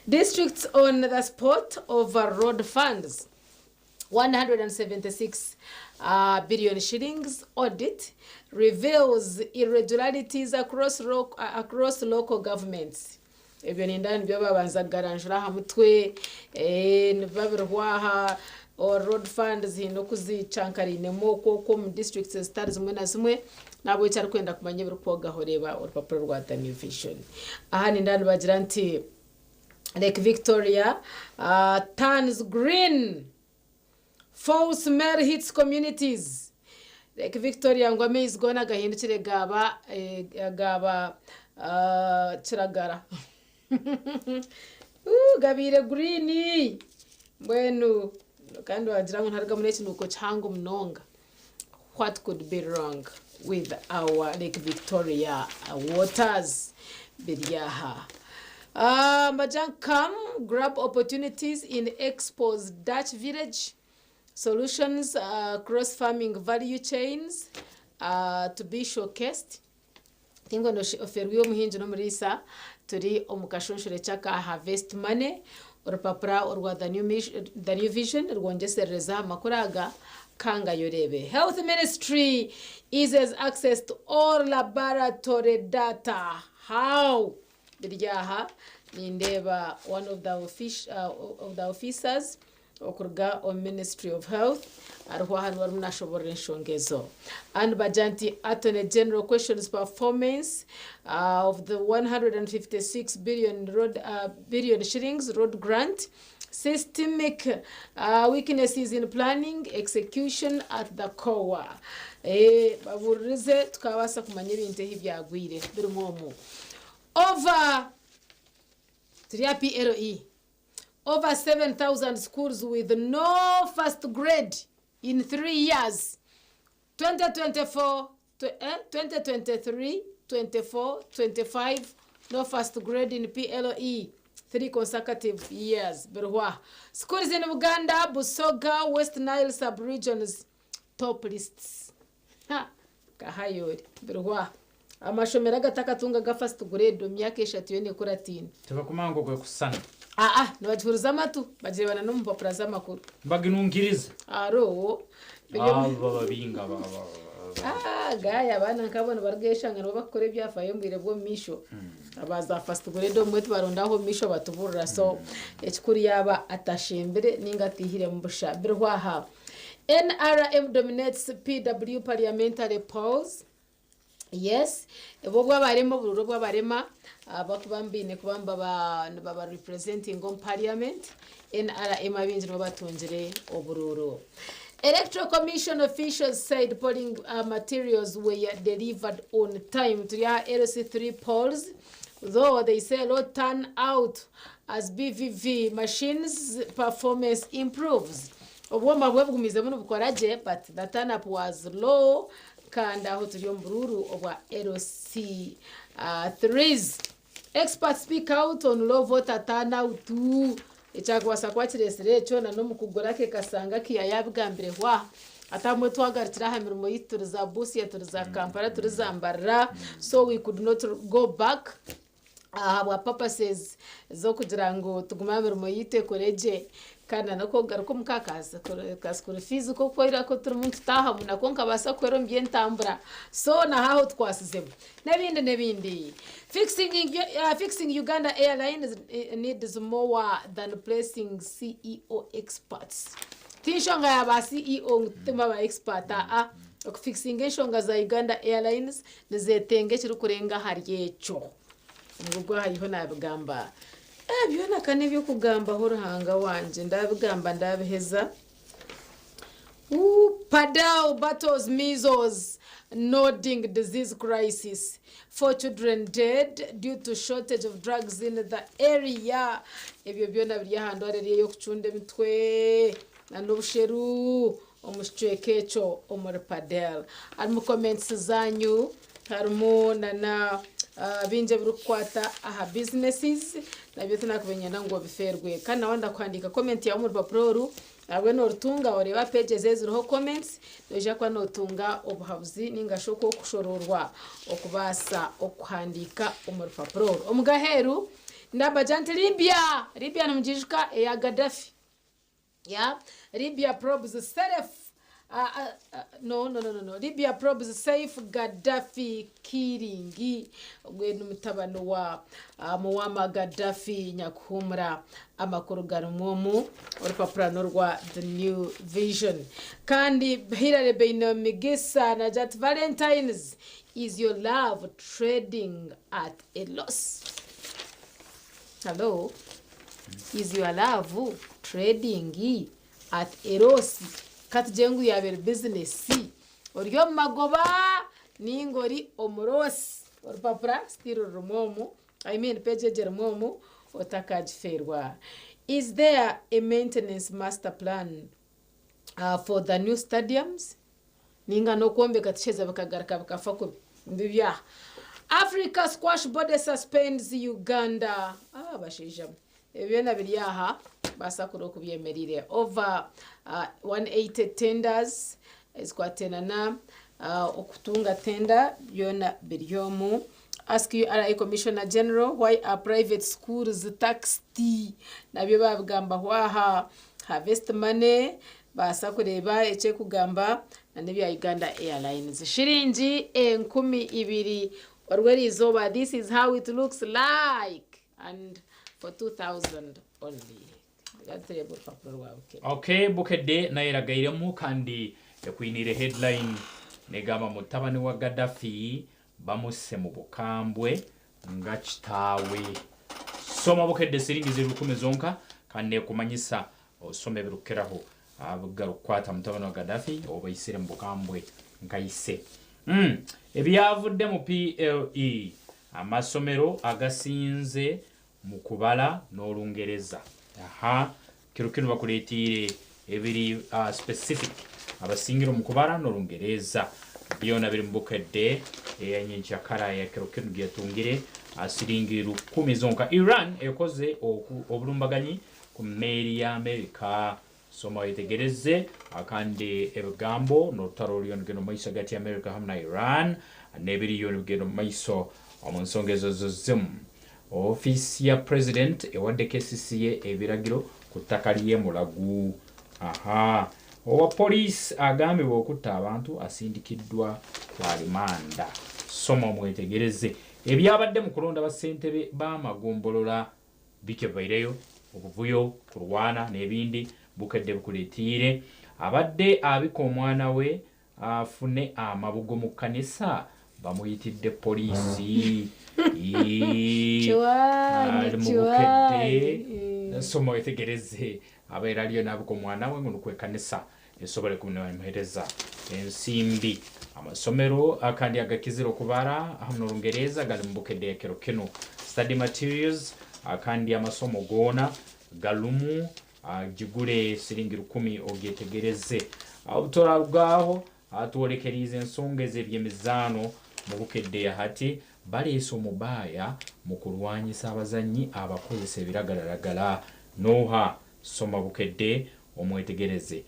[SPEAKER 2] districts on the spot of road funds 176 billion shillings audit reveals irregularities across local governments. Ebyo nindani byo babanza garanjura hamutwe babirwaha or road funds hino kuzichankarinemo ko mu districts stars zimwe na zimwe nabo cyari kwenda kumanye biri kwogaho reba urupapuro rwa The New Vision. Aha nindani bagira nti Lake Victoria turns green. False mail hits communities. Lake Victoria ngo amezi gona gahindukire gaba kiragara. Gabire green. Bueno kandi wagira ngo ntarga muri iki nuko cyangwa munonga. What could be wrong with our Lake Victoria waters biryaha? Majang come grab opportunities in Expo's Dutch village. Solutions cross farming value chains to be showcased. Tingo no oferwe umuhinzi no murisa turi omukashonshore chaka harvest money urupapura urwa The New Vision rwongesereza amakuraga kanga yorebe. Health Ministry eases access to all laboratory data. How? Biryaha nindeba one of the officers okurga o Ministry of Health arho hanu warunashobora nshongezo and bajanti Attorney General questions performance of the 156 billion shillings road grant, systemic weaknesses in planning execution at the core baburize tukabasa kumanya ibintu hibyagwire birumwomo over 3 PLE. Over 7,000 schools with no first grade in 3 years. 2024, 2023, 24, 25, no first grade in PLE 3 consecutive years. Berwa. Schools in Uganda, Busoga, West Nile sub-regions, top lists. Ha, kahayori. Berwa. Amashomera gatakatunga ga first grade myaka 3 yone kuratini.
[SPEAKER 1] Tubakumango kwe kusana.
[SPEAKER 2] Nibacuruza amatu bagirebana no mu papura z'amakuru.
[SPEAKER 1] Baginungiriza.
[SPEAKER 2] Aro.
[SPEAKER 1] Babinga
[SPEAKER 2] Gaya bana nkabona bargeshanga no bakore byafaye mbire bwo misho. Abaza first grade mwe tubarondaho misho batuburira so ekikuri yaba atashembere ninga tihire mu busha birwaha. NRM dominates PW parliamentary polls. Yes, ebo bwabaremo bururo bwabarema abakubambine kubamba baba representing on parliament. NRM abinzi no batungire obururo. Electoral Commission officials said polling materials were delivered on time to their LC3 polls, though they say low turnout as BVV machines performance improves. Obwoma bwebugumize muno bukoraje, but the turn-up was low. Kanda aho turi mbururu obwa LC 3s. Experts speak out on low voter turnout too. Echakwasa kwakiresire cyo na no mukugora ke kasanga kiya yabigambire hwa atamwe twagaritira hamirimo yituriza busi yaturiza Kampala turizambarira, so we could not go back our purposes zo kugira ngo tuguma hamirimo yite koreje kana nako garuko mukakaza kaskuru fees ko koira ko turi muntu taha munako nkabasa kwero mbyentambura, so na haho twasizemo nebindi. Fixing Uganda Airlines needs more than placing CEO experts. Tinshonga ya ba CEO tema ba experta fixing shonga za Uganda Airlines nizetenge kiri kurenga haryecho. Ngubwo hariho nabigamba. Byona kane byo kugamba ho ruhanga wanje ndabigamba ndabiheza. Padau battles measles, nodding disease crisis. 4 children dead due to shortage of drugs in the area. Ebyo byona biri hando areriye yo kucunde mitwe na n'ubusheru omushwekecho omurpadel. Ari mu comments zanyu harimo na binje birukwata aha businesses nabyo tunakubenya ngo biferwe kana wanda kwandika comment ya mu rupapuro abwe no rutunga oreba pages ziriho comments doja kwa notunga obuhabuzi ningashoko kushororwa okubasa okuhandika mu rupapuro omugaheru ndabajante Libya namujishika ya Gaddafi ya Libya probes self no. Libya probes safe Gaddafi killing gwenu mutabano wa muwama Gaddafi nyakumra amakuru garumwomu orupapura rwa The New Vision kandi Hilary Beinomigisa na Jat Valentines. Is your love trading at a loss? Hello? Is your love trading at a loss? Katjengu ya business oryo magoba ningori omurosi orupapura stiro rumomu page jerumomu otakajiferwa. Is there a maintenance master plan for the new stadiums? Ninga no kombe katisheza bakagaraka bakafako mbibya. Africa squash body suspends Uganda. Bashija ebyona biriyaha basakuro kubyemerire over 180 tenders esquatenana okutunga tender byona biryomu. Ask URA Commissioner General why are private schools taxed nabyo babigamba hwaha harvest money basakureba eche kugamba na nebya Uganda Airlines shiringi 12 orweri izoba. This is how it looks like and for 2000 only.
[SPEAKER 1] Okay, Bukede na iragairemu kandi yakwinire headline negama mutabani wa Gaddafi bamuse mu bukambwe ngachitawe. Soma Bukede siringi 10 zonka kandi kumanyisa osome birukeraho abgarukwata mutabani wa Gaddafi obayisire mu bukambwe ngayise. Ebyavudde mu PLE amasomero agasinze mu kubala n'olungereza. Kirukino bakuletire ebiri specific abasingiro mu kubala n'olungereza byona biri mu Bukede eyanyencha kara ya kirukino gyatungire siringi 10 zonka. Iran ekoze obulumbaganyi ku mmeri ya America. Soma yetegereze akandi ebigambo n'olutalo oluyonigeno maiso hagati ya America hamwe na Iran n'ebiri yonigeno maiso omunsonga ezo zozzimu. Ofisi ya President ewadde KCCA ebiragiro ku ttaka ly'e Mulago. Owa police agambibwa okutta abantu asindikiddwa ku alimanda. Soma omwetegereze ebyabadde mu kulonda bassentebe b'amagombolola bikevaireyo obuvuyo kurwana n'ebindi bukedde bukuleetiire abadde abika omwana we afune amabugo mu kkanisa bamuyitidde poliisi ali mu bukedde. Soma wetegereze abeera aliyo n'abika omwana we ngono kwekkanisa esobole kumuheereza ensimbi. Amasomero akandi agakizira okubaala ahamu n'Olungereza gali mu bukedde ekiro kino. Study materials akandi amasomo goona galumu jigule siringi 10 ogyetegereze. Obutola bwaho atwolekeriza ensonga ez'ebyemizaano mu bukedde hati baleese omubaaya mu kulwanyisa abazannyi abakozesa ebiragalalagala. Noha soma bukedde omwetegereze.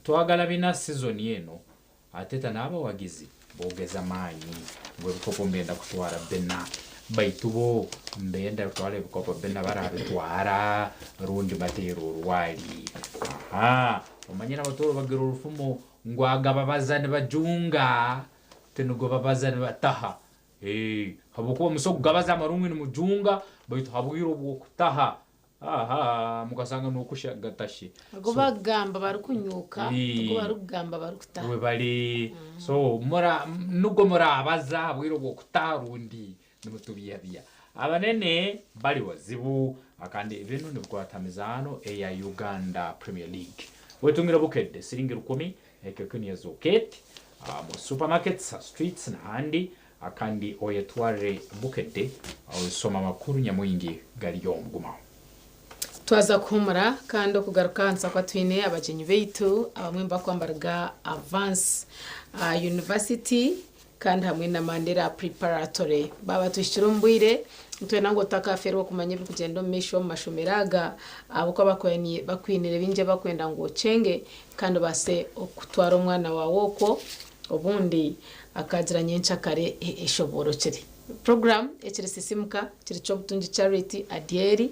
[SPEAKER 1] Twagala bina season eno ateta n'abawagizi boogeza maanyi ng'ebikopo mbenda kutwala bena baitubo mbenda kutwala ebikopo bena barabitwara rundi bateera olwali. Omanyira abatolo bagira olufumo ngwagaba bazane bajunga tenugo babazane bataha. Habukuba musogo gabaza amarungu ni mujunga baitu habwiro obwokutaha. Mukasanga n'okusha gatashi
[SPEAKER 2] bagamba barukunyuka barugamba barukutaha
[SPEAKER 1] we bali so mora nugo mora abaza habwiro obwokutaha rundi nimutubiyabya abanene bali wazibu akandi ebintu nibwatamizano eya Uganda Premier League. Wetungira bukedde siringi 10 ekekuni yazoketi mu supermarkets streets na handi akandi oyetware bukedde soma makuru nyamwingi gali yomgumaho.
[SPEAKER 2] Twaza kumura kandi okugaruka nsakwa twine abajenyi beitu abamwe bakwambaraga Avance University kandi hamwe na Mandela Preparatory baba tushyirumbwire twena ngo takafero kumanya biri kugenda misho mashomeraga abuko bakwinire binje bakwenda ngo cenge kandi base okutwara umwana wawoko obundi akazira nyencha kare eshoboro kiri program ekirisisimka kiricho butunji charity adieri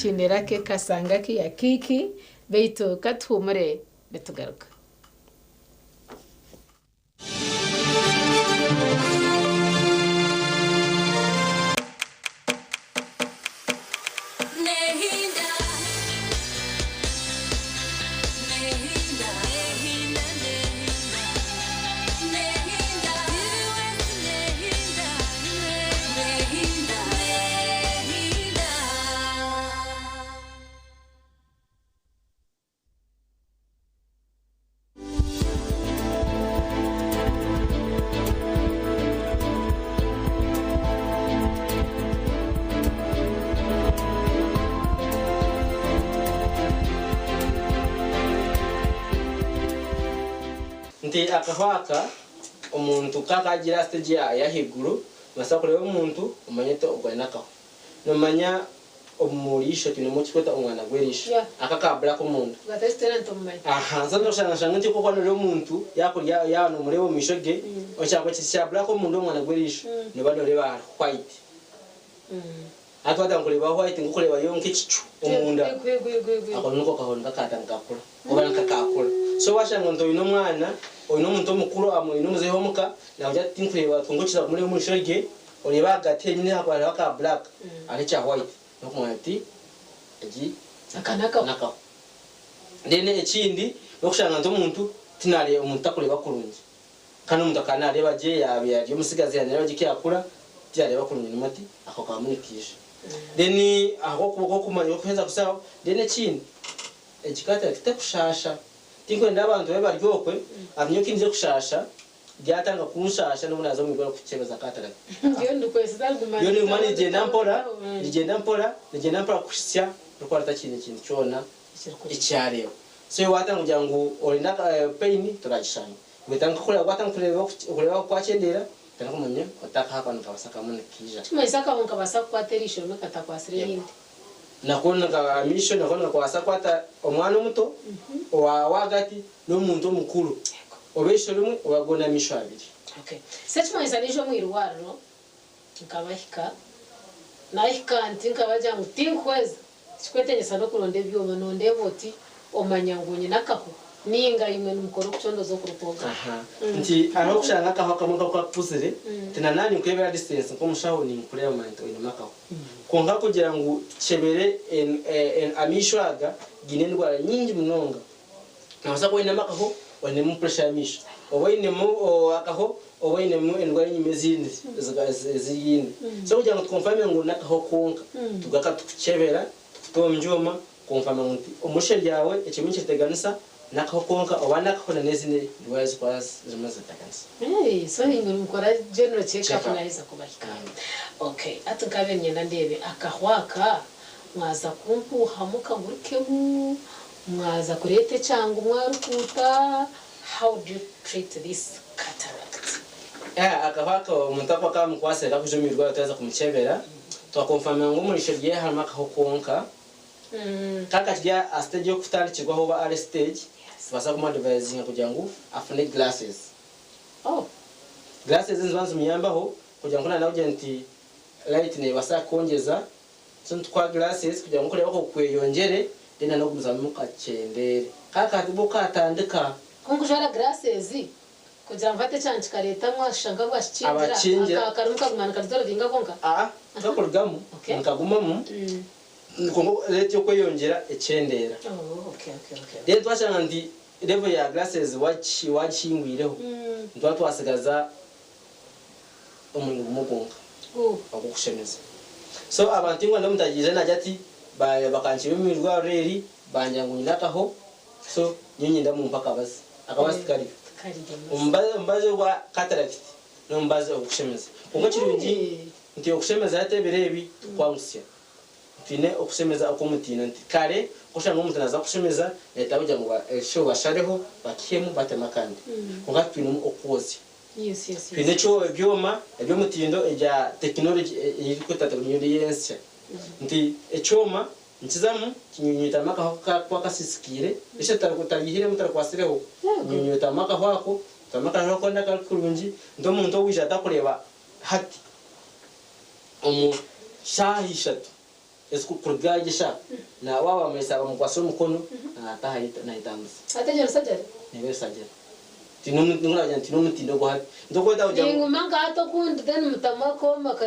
[SPEAKER 2] chinerake kasangaki ya kiki beitu katumure betugaruka.
[SPEAKER 12] Nti akahwaka omuntu kakagira stage ya higuru basa kureba omuntu umanyete ogwanakaho nomanya omurisho kinemo kikweta umwana gwerisho akakabla ko omuntu
[SPEAKER 2] gatesiterent omumanya
[SPEAKER 12] sanzo shanga nti ko kwanole omuntu yakurya yano murebo mishoge ochakwa kishabla ko omuntu umwana gwerisho ne badoreba white atwada nkureba white ngukureba yonke kicu omunda akonuko kahonda katangakula obana kakakula so washanga nto ino mwana oyino muntu omukuru amoyino muzeho muka nawja tinkureba tungukira muri mushoge oleba gate nyine akwara ka black ali cha white nokumati eji akanaka nene ekindi nokushanga nto muntu tinale omuntu akureba kurungi kana omuntu akanareba je yabya musigazi yanareba jike akura tyareba kurungi mati ako kamunikisha deni aho kumanya okuheza kusawa dene ekindi ekikata kitakushasha tinkwenda abantu baryokwe abinyoka inje kushasha byatanga kunshasha no munaza mu bwo kucyebeza katara yo ni mani genda mpora kusya rukwata kintu cyona icyareo so watanga kugira ngo orinda pain turashanya wetanga kureba watanga kureba kwa cyendera tena kumunye otaka hapa nikawasaka mune kija
[SPEAKER 2] tumaisaka unkabasa kwaterisho mukatakwasire yindi
[SPEAKER 12] nakona ka mission nakona kwasa kwata omwana omuto wa wagati n'omuntu omukuru obesho limwe obagona misho abiri.
[SPEAKER 2] Okay, setumaisa nijo mwirwaro nkabahika nahika nti nkabajya mutinkweza sikwetenyesa no kuronde byoma nonde boti omanyangunye nakaho ninga imwe numukoro kuchondozo kurupoga
[SPEAKER 12] nti aho kushanga kaho kamuka kwa pusire tena nani kwebera distance ko mushaho ni kureba manto ino makaho konga kugira ngo chebere en amishwaga gine ndwara nyingi munonga nabasa ko ina makaho wane mu pressure misho oboine mu akaho oboine mu endwara nyimezindi ziyindi so kugira ngo twumfame ngo nakaho konka tugaka tuchebera tutomjoma kumfama ngo umusheri yawe ekiminchi teganisa nakakonka obanakakona nezine ndwaye kwazi zimaze takanisa
[SPEAKER 2] so ingwe mukora general check up naiza kubahika. Okay, atukabe nyenda ndebe akahwaka mwaza kumpuha mukagurikemu mwaza kurete cyangwa mwarukuta. How do you treat this cataract?
[SPEAKER 12] Akahwaka umuntu akwa kwase kakujumirwa utaza kumuchebera twakonfama ngo murisho giye harimo akakonka kaka tya a stage yo kutandikirwa ho ba ari stage basa kuma advising kugira ngo afune glasses. Glasses zibanza muyambaho kugira ngo nawe ugenti light ne basa kongeza so twa glasses kugira ngo kureba ko kweyongere dena no kuza mukacendere kaka tibuka atandika
[SPEAKER 2] kungujara glasses kugira mfate cyane kikareta mwashanga bwashikira akaruka kumana kadoro dinga konka
[SPEAKER 12] twakorgamo nkagumamo nkongo leti yokweyongera ecendera.
[SPEAKER 2] Okay.
[SPEAKER 12] Then twashanga ndi level ya glasses wachingwireho ntwa twasigaza umuntu mugonga akukushemeza so abantu ngo ndamutagije najati bakanchibe mirwa reri banyangu nyinakaho so nyinyi ndamumpaka basi akabasi kari umbaze wa cataract no mbaze okushemeza kongo kirungi nti okushemeza yateberebi kwangusya tine okushemeza akomutina nti kare kushanga umuntu naza kushemeza leta bujya ngo sho bashareho bakiyemu batemakandi konga twine okuwozi.
[SPEAKER 2] Yes.
[SPEAKER 12] Twine cyo byoma ebyo mutindo eja technology iri kwitata kunyuriyense nti echoma nkizamu kinyunyita makaho kwa kasisikire bishe tarikutagihire mutarakwasireho nyunyita makaho ako tamakaho ko ndakalkurunji ndo muntu wisha takureba hati omu shahishatu esku kurgagisha na wawa mesaba mukwaso mukono atahita na itangusa
[SPEAKER 2] atajero sajari
[SPEAKER 12] nebe sajari tinumutungura janti numutindo go hati ndokota uja
[SPEAKER 2] inguma ngato kundi then mutamako maka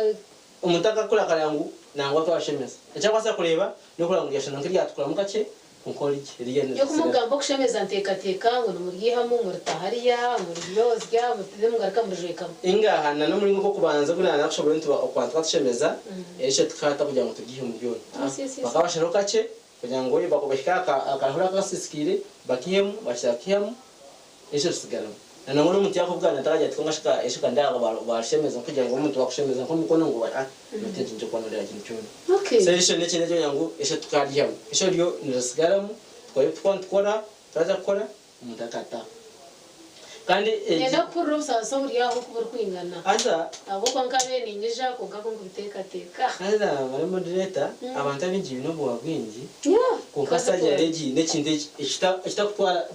[SPEAKER 12] umutaka kula kalangu nangwa twashemeza echakwasa kureba no kulangu yashana nkiri atukura mukace kunkori kiriyene
[SPEAKER 2] yo kumugambo kushemeza nteka ngo numuryihamu murtahariya muryozya mutide mugarika murjeka
[SPEAKER 12] ingahana no muri ngo kubanza kuna nakushobora ntu okwantwa tushemeza eshe tukata kugira ngo tugihe mu byone bakabasharo kace kugira ngo bakobashika akahura kasisikire bakihemu bashakiyemu eshe sigara na ngono muti yakubwana takaje tukangashika eshe kandaga bashemeza kugira ngo umuntu wakushemeza nko mukono ngo mutenje nje kwa nodera kintu cyone.
[SPEAKER 2] Okay,
[SPEAKER 12] so eshe neche nejo yangu eshe tukadiyamu eshe ryo ndasigaramu twakora turaza gukora umuntu akata kandi
[SPEAKER 2] nenda kurusa so buriyaho kubura kwingana
[SPEAKER 12] aza
[SPEAKER 2] abo kwankabe ningeja kugako ngubiteka
[SPEAKER 12] aza mara moderator abantu abinji bino bwagwinji kunkasajya regi nekinde ekita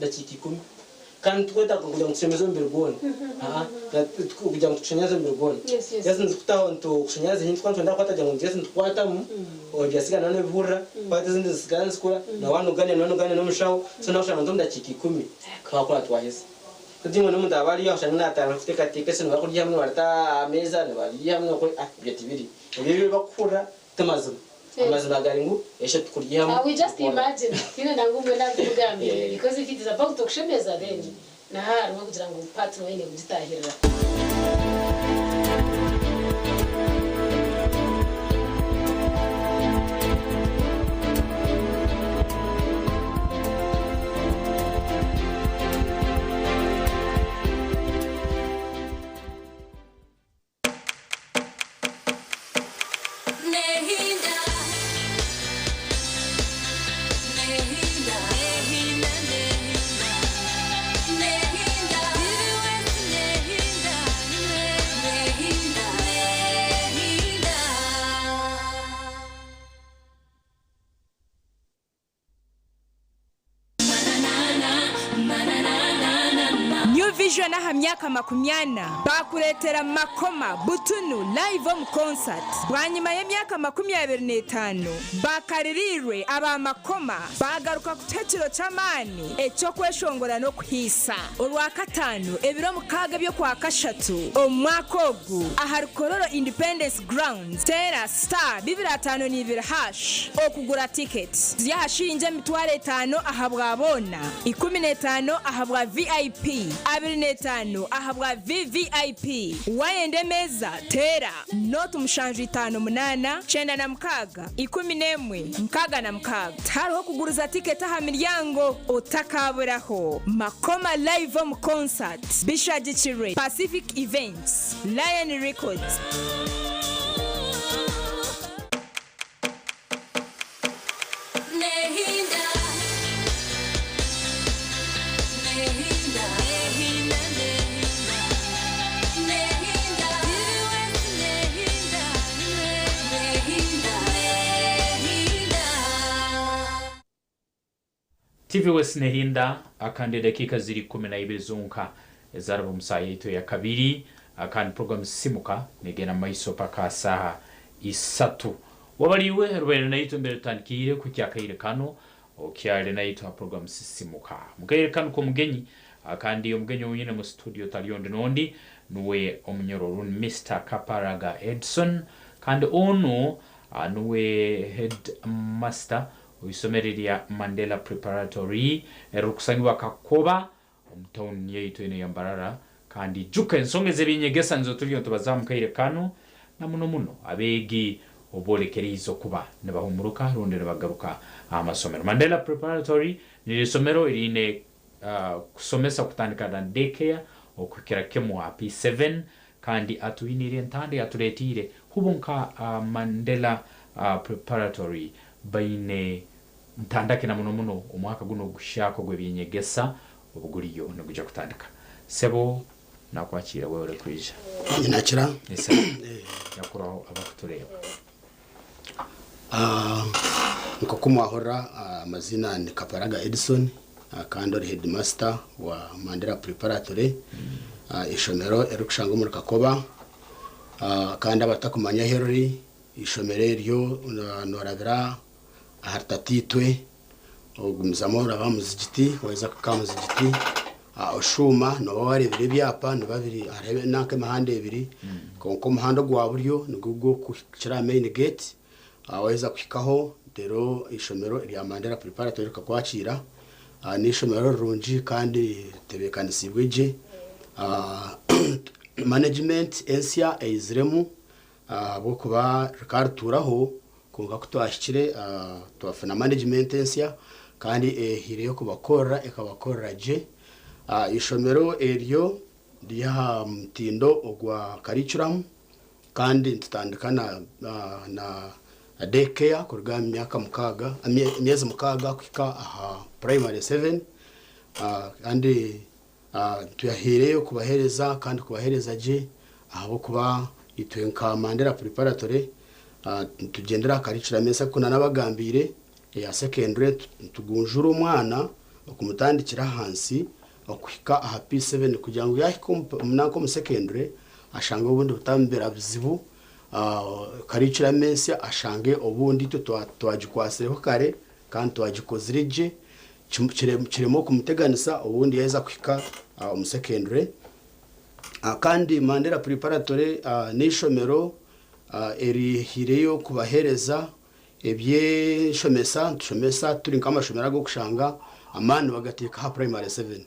[SPEAKER 12] dakika 10 kandi tukweta kugira ngo tushemeze mbere gone kugira ngo tushenyaze mbere gone yasi ndikutaho nto kushenyaze hintu kwantu ndakwata jango yasi ndikwata mu ojasiga nane bihura kwata zindi zikana zikura na wanu gane no mushaho so nakushanga ndo ndakika 10 twakora twahise kudingo n'umuntu abari yashanga natanga kuteka tekese no kurya hamwe barata ameza ne bari hamwe ko byatibiri ibyo bakura tamazu amazina garingu eshe tukurya hamwe.
[SPEAKER 2] We just imagine kino ndangumwe nakugambe because if it is about to kushemeza then na hari ngo kugira ngo partner wene kugitahirira.
[SPEAKER 13] Nehinda
[SPEAKER 7] New Vision aha myaka 80 bakuretera makoma butunu live mu concert bwanyuma y'imyaka 25 bakaririrwe aba makoma bagaruka ku tetiro cy'amani ecyo kweshongora no kwisa urwa katanu ebiro mukaga byo kwa kashatu omwakogu aha Kororo Independence Grounds Tera Star 252 okugura tickets ziyahashinje mitware 5 ahabwa bona 15 ahabwa VIP 25 ahabwa VVIP wayende meza Tera not mushanju 58 chenda na mkaga 11 mkaga na mkaga taro kuguruza ticket aha miryango utakaburaho makoma live mu concert Bishagikire Pacific Events Lion Records.
[SPEAKER 1] TV West Nehinda akandi dakika ziri 12 zonka ezarabo musayeto ya kabiri akandi program simuka negena maiso paka saha isatu wabaliwe rubere naito mbere tankire ku cyakaire kano okyale naito program simuka mukaire kano ko mugenyi akandi omugenyi wenyine mu studio talionde nondi nuwe omunyororo Mr. Kaparaga Edson kandi ono nuwe head master uisomereria Mandela Preparatory erukusangiwa Kakoba omtown yeito ine yambarara kandi juka ensongeze binyegesa nzo tuliyo tubazamukaire kano na muno abegi obolekerizo kuba nebahumuruka rondera bagaruka amasomero Mandela Preparatory ni somero irine kusomesa kutandika na daycare okukira kemu P7 kandi atuinire ntande aturetire hubonka Mandela Preparatory baine ntandake na muno umwaka guno gushako gwe binyegesa ubuguriyo no kuja kutandika sebo nakwakira wewe rekwija
[SPEAKER 13] inakira
[SPEAKER 1] ese yakuraho abakutureba
[SPEAKER 13] nko kumwahora amazina ni Kaparaga Edson kandi ari headmaster wa Mandela Preparatory ishomero erukushanga mu Kakoba kandi abatakumanya Henry ishomero ryo norabira ahartatitwe ogumizamora bamuzigiti weza kakamuzigiti oshuma no barebire byapa no babiri arebe nanke mahande ebiri konko muhando gwa buryo nigugo kukira main gate aweza kwikaho dero ishomero rya Mandela Preparatory kakwakira ni ishomero runji kandi tebekanisiweje management ensia eizremu bo kuba karturaho kunga kutwashikire twafana management ensia kandi hireyo kubakora ekabakora je ishomero eryo rya mtindo ogwa curriculum kandi tutandikana na daycare kurga myaka mukaga myezi mukaga kwika aha primary 7 kandi tuyahireyo kubahereza kandi kubahereza je aho kuba itwenka Mandela Preparatory tugendera curriculum mesa kuna nabagambire ya secondary tugunjura umwana okumutandikira hansi okwika aha P7 kugira ngo yahikomnako mu secondary ashanga ubundi butambera bizibu curriculum mesa ashange ubundi twajikwaseho kare kandi twajikozirije kiremo kumuteganisa ubundi yeza kwika mu secondary kandi Mandela Preparatory n'ishomero eri hireyo kubahereza ebye shomesa turi nkamashomera go kushanga amani bagateka ha primary 7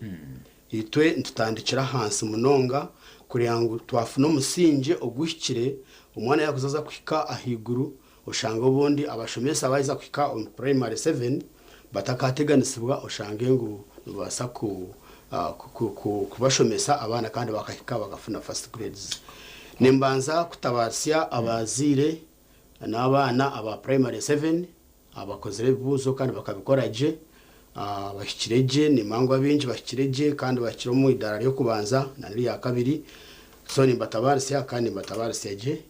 [SPEAKER 13] itwe ntutandikira hansi munonga kuri yangu twafuna musinje ogushyikire umwana yakuzaza kwika ahiguru ushanga ubundi abashomesa bayiza kwika on primary 7 batakateganisibwa ushange ngo basa kubashomesa abana kandi bakahika bagafuna first grades nimbanza kutabarsya abazire n'abana aba primary 7 abakozere buzo kandi bakabikoraje bashikireje ni mangwa binji bashikireje kandi bakiro mu idara ryo kubanza nari ya kabiri so nimbatabarsya kandi mbatabarsyaje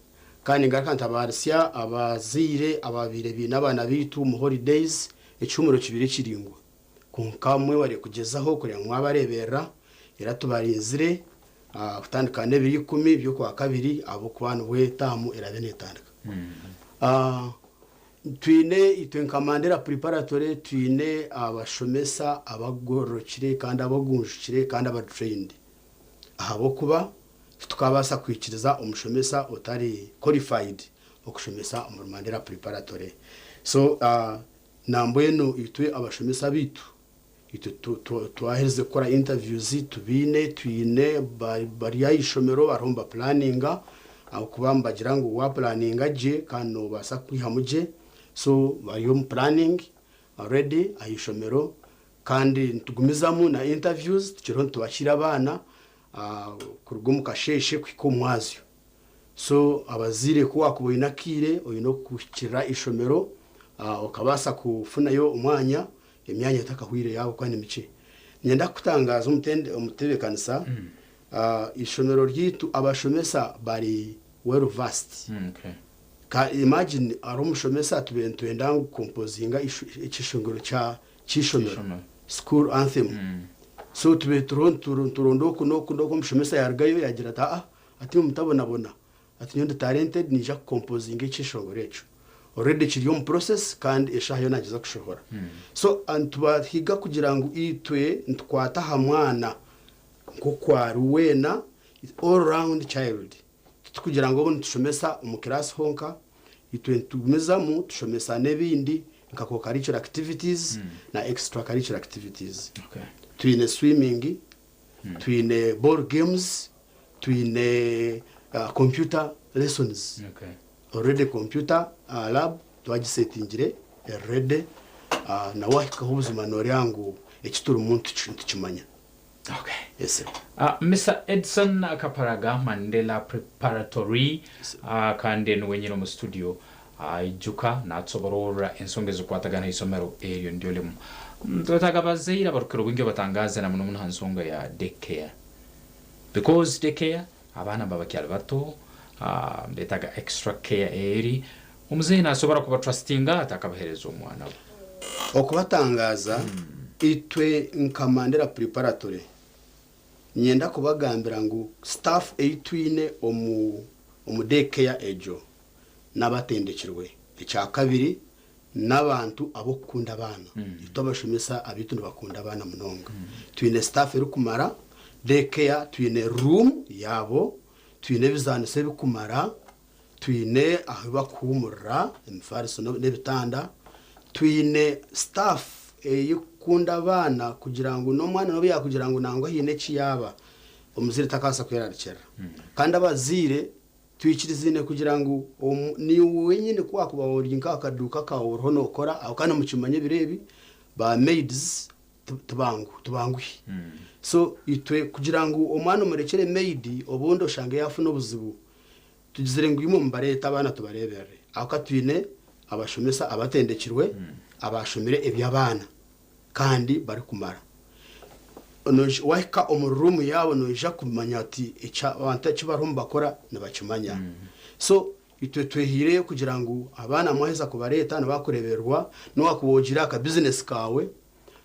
[SPEAKER 13] kandi ngakantabarsya abazire ababire binabana bitu mu holidays icumuro kibiri kiringwa kunkamwe wari kugezaho kuri mwabarebera iratubarizire kutandika n'ebiri 10 byo kwa kabiri abo kubana we tamu irabenetandika twine itwenkamandera preparatory twine abashomesa abagorokire kandi abagunjukire kandi abatrained ahabo kuba tukabasa kwikiriza umushomesa utari qualified okushomesa mu mandera preparatory so nambweno itwe abashomesa bitu twaheze kora interviews tubine twine bari yayishomero baromba planninga aho kubamba bagira ngo wa planninga je kano basa kwihamuje so bari mu planning already ayishomero kandi tugumizamu na interviews tukiro tubashira abana kurugo mukasheshe kwikomwazyo so abazire ko wakuboinakire oyino kukira ishomero ukabasa kufunayo umwanya imyanya takahwire yawo kandi mice nyenda kutangaza umutebekanisa ishomero ryitu abashomesa bari well vast ka imagine aromushomesa tubentwenda composinga ikishongoro cha chishomero school anthem so turondo kuno mushomesa yargayo yagira ati mutabona ati nyonda talented nija composinga ikishongoro echo already kiri mu process kandi eshayo nagiza kushohora so antubahiga kugira ngo itwe ntwata hamwana nko kwa ruwena all round child kugira ngo tushomesa mu class honka itwe tugumezamu tushomesa nebindi nkako curricular activities na extra curricular activities twine swimming twine board games twine computer lessons already computer lab twagisetingire ready na wahika ubuzima nori yangu ekituru umuntu kimanya yes
[SPEAKER 1] Mr. Edson Kaparaga Mandela Preparatory kandi n'wenyine mu studio ijuka natsoborora ensongezo kwatagana isomero eyo ndiolemu twatagabazeira barukiro bingi batangaza na muno hansonga ya daycare because daycare abana babakyali bato betaga extra care eri umuzeye nasobora kuba trustinga atakabahereza umwana
[SPEAKER 13] okubatangaza itwe nkamandera preparatory nyenda kubagambira ngo staff eitwine omu daycare ejo nabatendekirwe icya kabiri nabantu abo kunda abana itobashomesa abitu bakunda abana munonga twine staff eri kumara daycare twine room yabo twine bizanise bikumara twine aho bakumura imfariso n'ebitanda twine staff yikunda abana kugira ngo no mwana no bya kugira ngo nangwa hine kiyaba umuzire takasa kwerarikera kandi abazire twikirizine kugira ngo ni wenyine kwa kuba orinka akaduka kawo rono okora akana mukimanye birebi ba maids tubangu so itwe kugira ngo umwana umurekere maid obundo shange yafu n'obuzibu tugizire ngo imo mbareta abana tubarebere akatwine abashomesa abatendekirwe abashomire ebyabana kandi bari kumara wahika omurumu yabo noja kumanya ati abantu kibarumba bakora nabakimanya so itwe twehire kugira ngo abana mwaheza kubareta nabakureberwa no wakubogira ka business kawe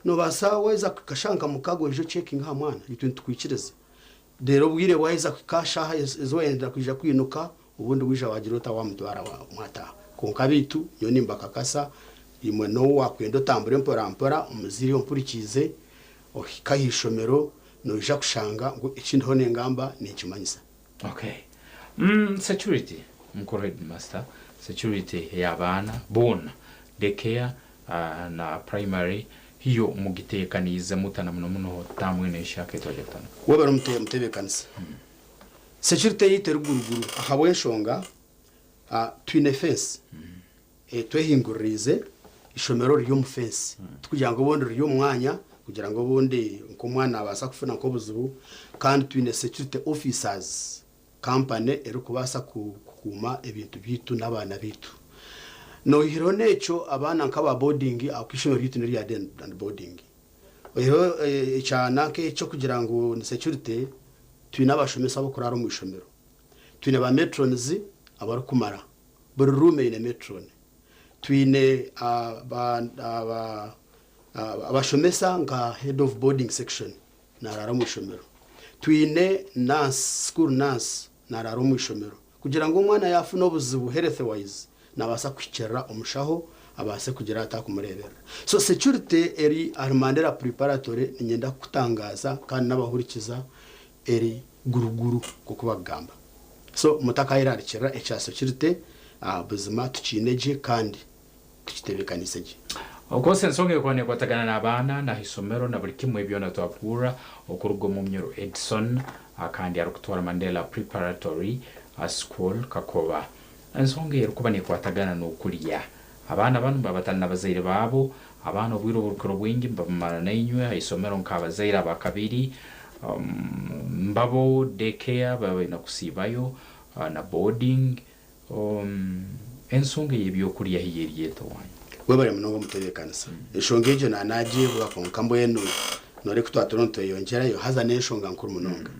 [SPEAKER 13] no basaweza kukashanka mukago ejo checking ha mwana itwe tukwikiriza dero bwire waheza kukasha ezoenda kuja kwinuka ubundi wija wagirota wa mutwara wa mwata konkabitu yoni mbakakasa imwe no wakwendo tambure mpora umuziri ompurikize ohikahishomero noja kushanga ngo ikindi hone ngamba ni kimanyisa
[SPEAKER 1] security mukoro headmaster security y'abana bona daycare na primary hiyo mugitekanize mutana muno tamwe neshake tojatana
[SPEAKER 13] wabara mutebekanisa security yiteruguruguru ahabwenshonga twine fence twehingurize ishomero ryo mu fence kugira ngo bondo ryo mwanya kugira ngo bonde nko mwana abasa kufuna ko buzubu kandi twine security officers company ero kubasa kukuma ebintu bitu n'abana bitu no hiro necho abana nkaba boarding akishomero yitu nari and boarding oyo cyana ke cyo kugira ngo ni security twine abashomesa bo kuraro mu ishomero twine ba metrons abari kumara buri room ine metron twine abashomesa nka head of boarding section narara mu ishomero twine school nurse nararo mu ishomero kugira ngo umwana yafuna obuzibu health wise nabasa kwikera omushaho abase kugira atakumurebera. So security eri Mandela preparatory nyenda kutangaza kandi nabahurikiza eri guruguru kukubagamba. So mutakayira arikira echa security buzima tukineje kandi tukitebekaniseje.
[SPEAKER 1] Okose nsonge kwane kwatagana n'abana na hisomero na buri kimwe byona twakura okurugo mu myero Edison akandi arukutwara Mandela preparatory school Kakoba. Nsonge rukubane kwatagana no kuriya abana banu babatana bazaire babo abana obwiro burukoro bwingi mbamara nainywe hisomero nkabazaire abakabiri mbabo daycare baba nakusibayo na boarding ensonge yebyo kuriya hiyeriye to wanye
[SPEAKER 13] webare munongo mutebekanisa eshongeje na naje bwako nkambo yenu nore kutwa Toronto yongera yo haza neshonga nkuru munonga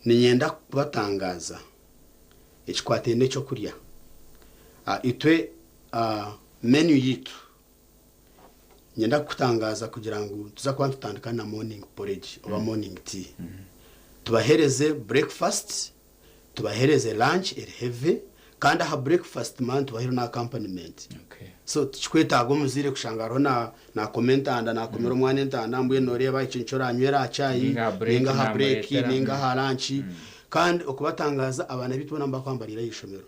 [SPEAKER 13] ninyenda kubatangaza ekikwate necho kuriya itwe menu yitu nyenda kutangaza kugira ngo tuza kwa tutandukana na morning porridge oba morning tea tubahereze breakfast tubahereze lunch eri heavy kandi ha breakfast man tubahero na accompaniment. So tukweta agomuzire kushangaro na comment anda na komero mwane ntanda mbuye noreba icinchora anywera achayi ninga ha break ninga ha lunch kandi okubatangaza abana bitubona mba kwambarira yishomero.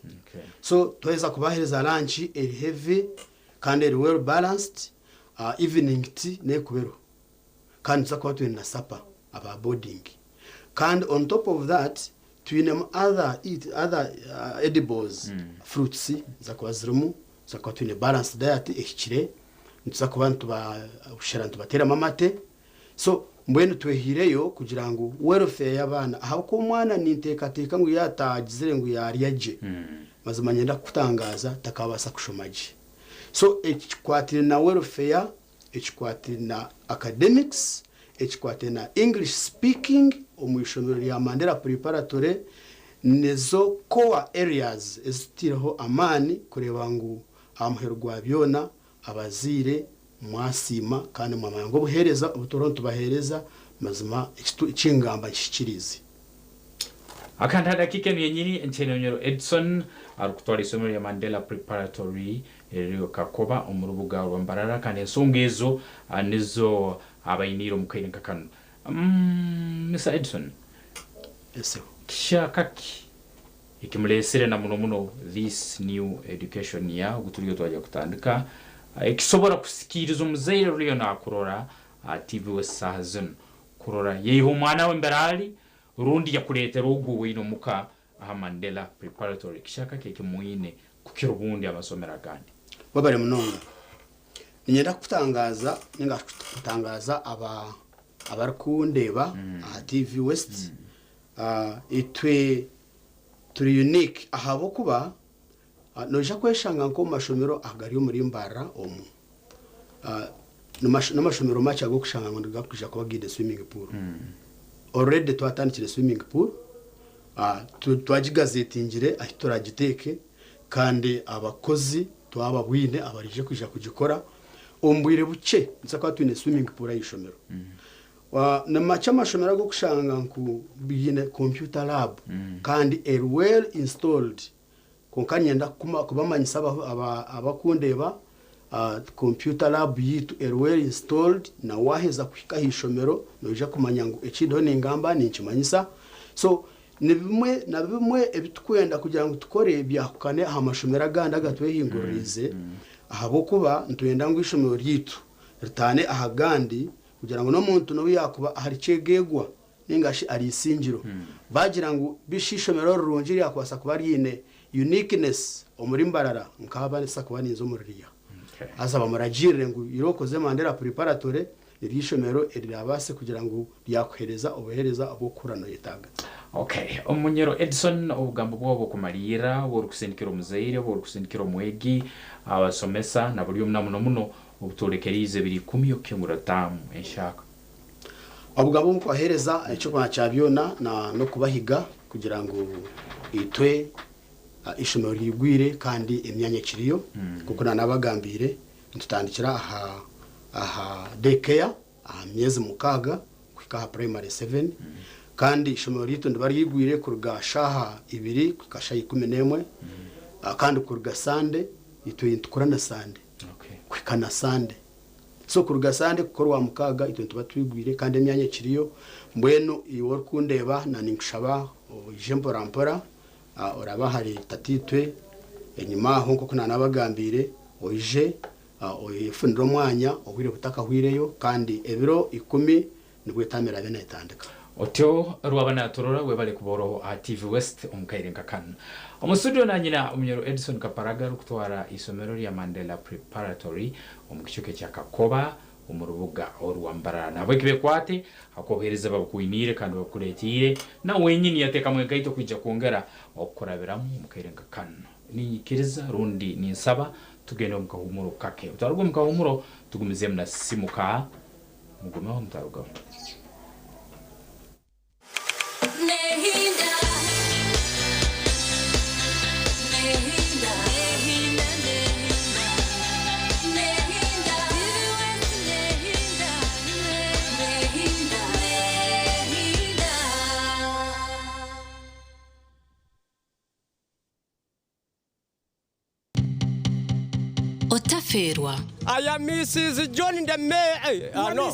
[SPEAKER 13] So tweza kubahereza lunch eri heavy kandi eri well balanced evening tea ne kubero kandi zakwa twina supper aba boarding kandi on top of that twine other edibles fruits zakwa zirimu zakwa twine balanced diet ekire ntuzakuba ntuba batera mamate. So mbwene twehireyo kugira ngo welfare y'abana aho ko umwana nintekateka ngo yatagizire ngo yariyaje mazima nyenda kutangaza takabasa kushomaje. So ekikwatire na welfare ekikwatire na academics ekikwatire na English speaking omwishomero ya Mandela preparatory nezo core areas ezitiraho amani kureba ngo amuherwa byona abazire mwasima kandi mwamango buhereza ubutoronto bahereza mazima ikingamba kishikirizi
[SPEAKER 1] akanda dakika nyiri enchenyero Edson arukutwara isomero ya Mandela preparatory ero Kakoba umurubuga rwambarara kandi nsongezo nizo abayiniro mukayirenga kanu Mr. Edson kishakaki ikimulesere na muno this new education ya guturiyo twaje kutandika ikisobora kusikiriza umuzaire ruriyo nakurora TV wesahazon kurora yeho mwana w'imberali rundi yakuletera uguwe ino muka aha Mandela preparatory kishakaki kimuine kukiro bundi amasomera kandi
[SPEAKER 13] babare munonga nyenda kutangaza ninga kutangaza abarikundeba aha TV West itwe turi unique ahabo kuba noja kweshanga nko mashomero agari muri mbara omu n'amashomero macha go kushanga ngo ndagakuje ko bagide swimming pool already twatandikire swimming pool twajigazetingire ahitoragiteke kandi abakozi twaba bwine abarije kuja kugikora ombwire buce nsaka twine swimming pool ayishomero na macha mashomero go kushanga nku bigine computer lab kandi well installed konkanyenda kubamanyisa abakundeba computer lab yitu well installed na waheza kwika hishomero noje kumanya ngo ekido n'ingamba n'ikimanyisa. So nibimwe ebitukwenda kugira ngo tukore byakane aha mashomero aganda gatwehingurize ahabo kuba ntwenda ngo ishomero ryitu ritane ahagandi kugira ngo no muntu no yakuba hari cegegwa ningashi ari isingiro bagira ngo bishishomero rurungiri yakwasa kuba rine uniqueness omurimbarara nkaba nesa kuba ninzo muriya azaba muragire ngo irokoze Mandela preparatory irishomero erirabase kugira ngo yakwereza obuhereza abokurano yetaga.
[SPEAKER 1] Okay, omunyero Edson obugambo bwo kumarira bwo kusendikira umuzaire bwo kusendikira mwegi abasomesa na buri muno obutorekerize biri 10 okenguratamu enshaka
[SPEAKER 13] obugambo mukwahereza icyo kwachabyona na no kubahiga kugira ngo itwe ishomero rigwire kandi imyanya kiriyo kuko nanabagambire tutandikira aha daycare aha myezi mukaga kwika primary 7 kandi ishomero rito ndabarigwire kuruga shaha 2 kukasha 11 kandi kuruga sande ito tukorana sande kwikana sande so kuruga sande kukorwa mukaga ito tuba twigwire kandi emyanya kiriyo mbweno iwo kundeba na ninkushaba ijembo rampora oraba hari tatitwe enyuma aho nko kuna nabagambire oije oyefundiro mwanya obwire butaka hwireyo kandi ebiro 10 nibwo tamera bene itandika
[SPEAKER 1] otyo rwabana torora webale kuboro a TV West omukairenga kan omustudio nanyina umunyero Edison Kaparaga rukutwara isomero ya Mandela Preparatory omukichoke cya Kakoba umurubuga orwambara nabo kibekwate akohereza bakuinire kandi bakuretire na wenyini yateka mwegaito kujya kongera okurabiramu mukairenga kan ni kiriza rundi ni nsaba tugende mukahumuro kake utarugwa mukahumuro tugumize mna simuka mugumeho mutaruga
[SPEAKER 5] Otaferwa.
[SPEAKER 6] I am Mrs. John Demere. No.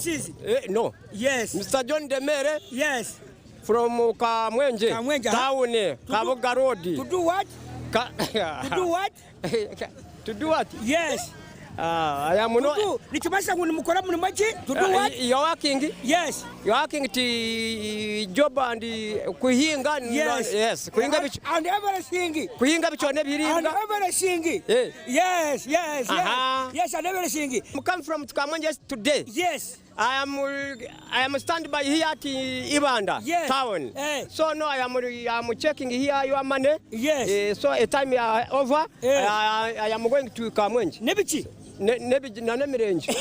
[SPEAKER 6] No.
[SPEAKER 14] Yes.
[SPEAKER 6] Mr. John Demere.
[SPEAKER 14] Yes.
[SPEAKER 6] From Kamwenje. Town, Kaboga Road.
[SPEAKER 14] To do what? To do what?
[SPEAKER 6] To do what?
[SPEAKER 14] Yes.
[SPEAKER 6] I am no.
[SPEAKER 14] To do what?
[SPEAKER 6] You're working?
[SPEAKER 14] Yes.
[SPEAKER 6] You're working to job and kuhinga.
[SPEAKER 14] Yes.
[SPEAKER 6] Yes.
[SPEAKER 14] Kuhinga and everything.
[SPEAKER 6] Kuhinga bichone biringa.
[SPEAKER 14] And everything. Yes. Yes. Yes. And everything.
[SPEAKER 6] I come from Kamwenje today.
[SPEAKER 14] Yes.
[SPEAKER 6] I am standing by here at Ibanda town. So no, I am checking here your money.
[SPEAKER 14] Yes.
[SPEAKER 6] So a time over, I am going to Kamwenje.
[SPEAKER 14] Nebichi.
[SPEAKER 6] Nebichi na nemirenji.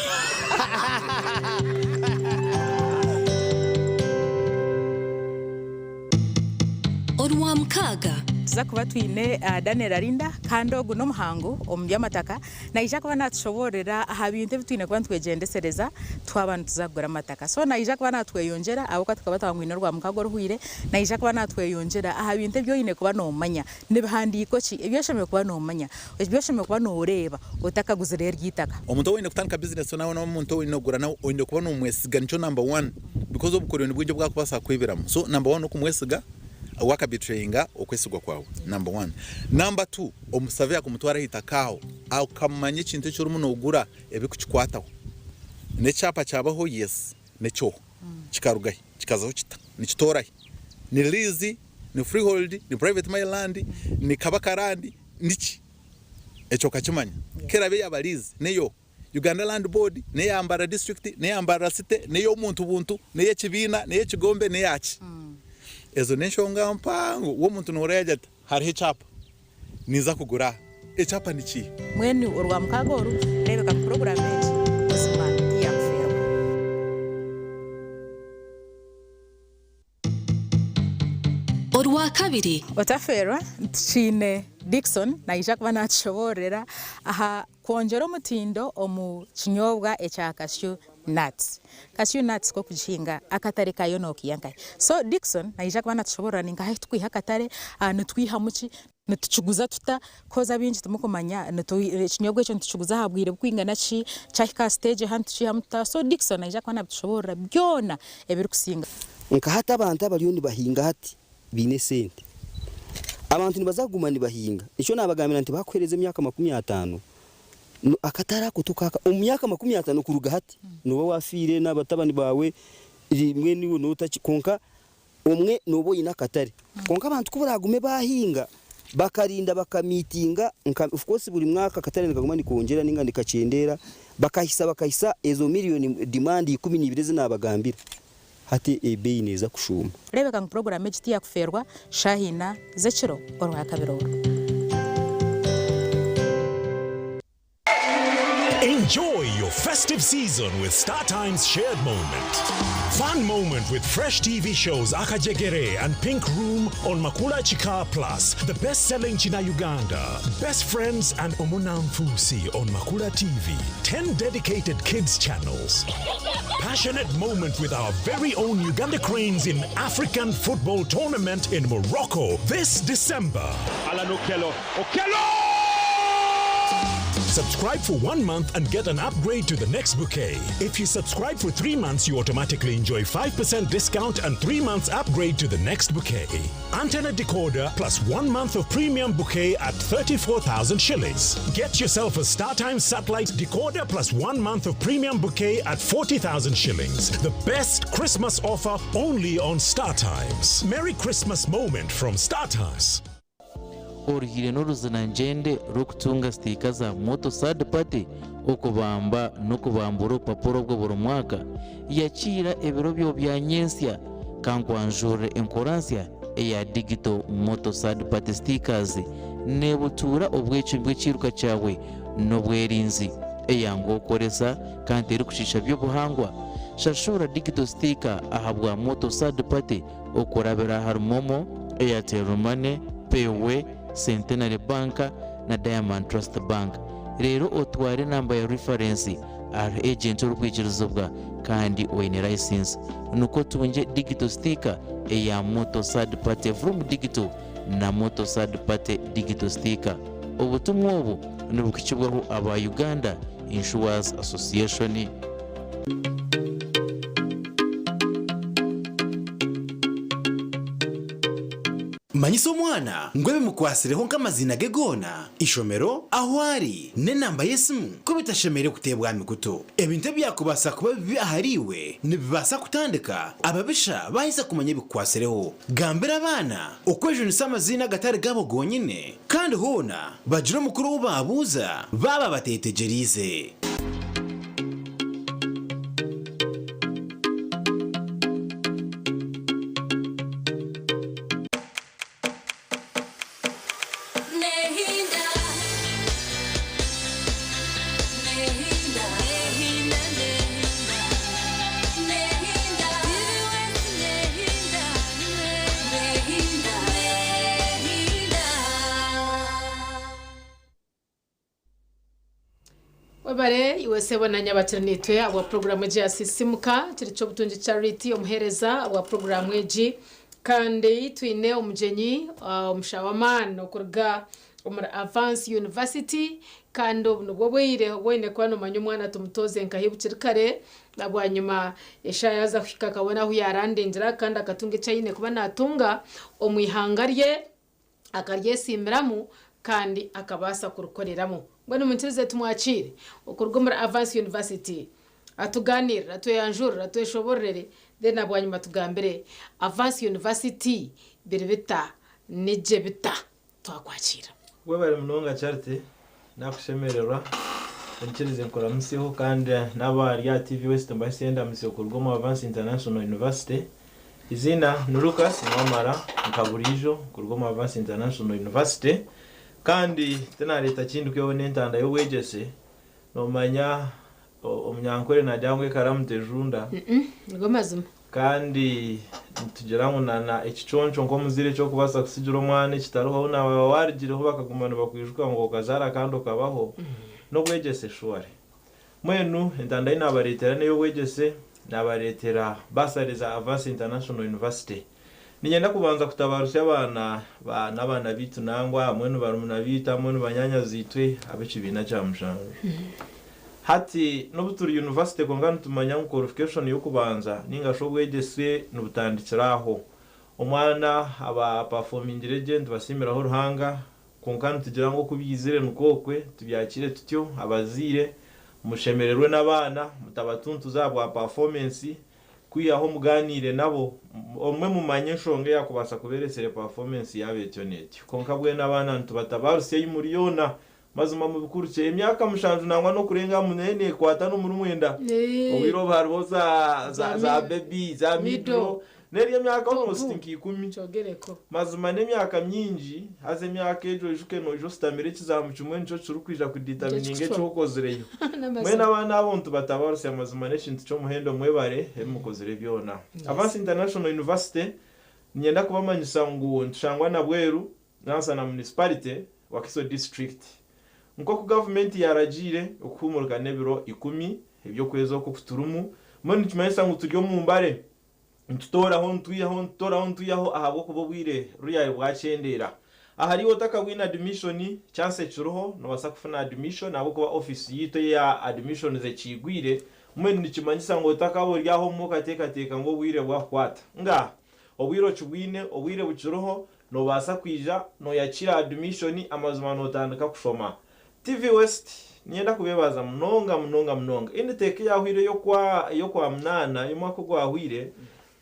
[SPEAKER 5] Orwa mkaga
[SPEAKER 8] tuza kuba twine Daniel Arinda kandi ogu n'omuhango omu by'amataka naija kuba natushoborera aha bintu bitwine kuba twegendesereza tw'abantu tuzagura amataka so naija kuba natweyonjera abo tukaba twangwine rwa mukago ruhwire naija kuba natweyonjera aha bintu byoyine kuba nomanya nibihandiko ki ebyashemeye kuba nomanya ebyashemeye kuba noreba utakaguzire ryitaka
[SPEAKER 15] omuntu wine kutandika business nawe n'omuntu wine ogura nawe wine kuba nomwesiga nico number 1 because obukoroni bw'ibyo bwakubasa kwibiramo so number 1 okumwesiga waka betrayinga okwesigwa kwawe number 1 number 2 omusave yakumutwara hitakaho au kamanye ikintu cyo rumu nogura ebikukikwataho ne chapa cyabaho yes ne cyo kikarugaye kikazaho kita ni kitoraye ni lease ni freehold ni private my land ni kabakarandi niki echo kakimanya kerabe yabalize neyo Uganda Land Board ne yambara district ne yambara city ne yo muntu buntu ne yekibina ne yekigombe ne yaki ezo neshonga mpango wo muntu noreje hari chapa niza kugura chapa niki
[SPEAKER 8] mweni urwa mkagoru rebe ka program yetu osima ya kufera
[SPEAKER 5] Orwa kabiri
[SPEAKER 8] Otaferwa chine Dixon naija kuba natushoborera aha konjero mutindo omu kinyobwa echa cashew nuts. Cashew nuts ko kujihinga akatare kayo no kiyankai. So Dixon naija kuba natushoborera ninga hayi tukwiha akatare nutwiha muki nutuchuguza tuta koza binji tumukomanya kinyobwa echo ntuchuguza habwire bwingana ki cyahika stage hantu cihamuta so Dixon naija kuba natushoborera byona ebiri kusinga
[SPEAKER 11] nka hata abantu abaliyoni bahinga hati bine sente abantu nibazagumana bahinga ico nabagamira nti bakwereze myaka 50 akatara kutukaka umyaka 50 kuruga hati nuba wafire n'abatabani bawe rimwe niwo nutakikonka umwe nubo inakatare konka abantu kuburagume bahinga bakarinda bakamitinga of course buri mwaka katare nikaguma nikongera ninga nikacendera bakahisa ezo miliyoni demand 12 zinabagambira hati ebei neza kushuma
[SPEAKER 8] rebe kan program ejiti ya kuferwa shahina zechiro orwa kabiroro
[SPEAKER 16] Enjoy your festive season with StarTime's shared moment. Fun moment with fresh TV shows Akajegere and Pink Room on Makula Chika Plus, the best-selling China Uganda. Best Friends and Omunam Fusi on Makula TV. 10 dedicated kids channels. Passionate moment with our very own Uganda Cranes in African football tournament in Morocco this December.
[SPEAKER 17] Alan Okello!
[SPEAKER 16] Subscribe for 1 month and get an upgrade to the next bouquet. If you subscribe for 3 months, you automatically enjoy 5% discount and 3 months upgrade to the next bouquet. Antenna decoder plus 1 month of premium bouquet at 34,000 shillings. Get yourself a StarTimes satellite decoder plus 1 month of premium bouquet at 40,000 shillings. The best Christmas offer only on StarTimes. Merry Christmas moment from StarTimes.
[SPEAKER 18] Orihire n'uruzinangende rukutunga stika za moto third party okubamba no kubambura urupapuro rwo buri mwaka yakira ebiro byo bya nyensya kankwanjure enkoransia eya digital moto third party stickers nebutura obwecu bw'ikiruka cyawe n'obwerinzi eyango koresa kandi eri kushisha by'obuhangwa shashura digital sticker ahabwa moto third party okurabira harmomo Airtel Money Payway Centenary Bank na Diamond Trust Bank. Rero otware namba ya reference ari agent urukwikirizobwa kandi oine license nuko tunje digital sticker eya moto third party from digital na moto third party digital sticker. Ubutumwa ubu nubukicibwaho aba Uganda Insurance Association.
[SPEAKER 19] Manyiso mwana ngwebe mukwasireho nk'amazina gegona ishomero aho ari ne namba yesimu ko bitashemere kutebwa mikuto ebintu byakubasa kuba bibi ahariwe nibibasa kutandika ababisha bahise kumanya bikwasireho gambira abana ukwejo nisamazina gatari gabo gonyine kandi hona bajiro mukuru babuza baba batetegerize.
[SPEAKER 2] Wabare iwese bonanya bateranitwe abo programu je asisimuka kiricho butunji charity omuhereza abo programu eji kandi twine omujenyi omushawaman okurga omura Advanced University kandi obwo bwire obwine kwano manyumwana tumutoze nkahibukirikare nabwanyuma eshayaza kuhika kabona hu yarandengera kandi akatunga cyine kuba natunga omwihangarye akaryesimbiramu kandi akabasa kurukoreramo. Bwana munchirize tumwachire okurgo muri Advanced University atuganira atuyanjura atuyeshoborere then abwanyuma tugambere Advanced University biribita nije bita twakwakira
[SPEAKER 20] webare munonga charity nakushemerera munchirize nkora musiho kandi nabari ya TV West Mbasenda musiho kurgo mu Advanced International University izina ni Lucas Mwamara nkaburijo kurgo mu Advanced International University kandi tena leta kindu kyo nentanda yo wegese no manya omnyankore na jangwe karamute junda
[SPEAKER 2] ngomazima
[SPEAKER 20] kandi tugeramo na ekichoncho ngo muzire cyo kubasa kusigiro mwane kitaroho na wawarigire bakagumana bakwishuka ngo kazara kandi kabaho no wegese shware mwenu entanda ina baretera ne yo wegese nabaretera basariza Advanced International University nigenda kubanza kutabarusha abana n'abana bitu nangwa mwenu barumuna bita mwenu banyanya zitwe abici bina cyamshanga hati n'ubuturi university kongana tumanya ngo qualification yo kubanza ninga shobwegese n'ubutandikiraho umwana aba performing legend basimiraho ruhanga konkana tugira ngo kubizire nukokwe tubyakire tutyo abazire mushemererwe n'abana mutabatuntu zabo performance kuyaho muganire nabo omwe mumanye shonge yakubasa kuberesere performance yabetoneti konkabwe n'abana ntubatabaruse y'umuriyona mazuma mu bikuruke imyaka mushanju nangwa no kurenga munene kwata no muri mwenda obiro barbo za baby za midro neriya myaka almost nkikumi mazima n'emyaka myingi haze myaka ejo ijuke no jo stamire kizamu kimwe nico curukwija kuditamininge cyo kozireyo mwe n'abana abontu batabarose amazima n'ekintu cyo muhendo mwebare hemukozire byona Avance International University nyenda kubamanyisa ngo ntushangwa na Bweru nansa na municipality wa Kiso district nko ku government yaragire okumurika nebiro 10 ebyo kwezo ko kuturumu mwe kimanyisa ngo turyo mu mbare ntutoraho ntuyaho ahabwo kubobwire ruya bwacendera ahari wotaka win admission chance churoho no basa kufuna admission abo kuba office yito ya admission ze kigwire mwe nikimanyisa ngo wotaka bo ryaho muka teka ngo bwire bwakwata nga obwiro chubwine obwire buchuroho no basa kwija no yakira admission amazuma no tandika kushoma TV West nienda kubebaza mnonga indi teke yahwire yo kwa mnana imwako gwahwire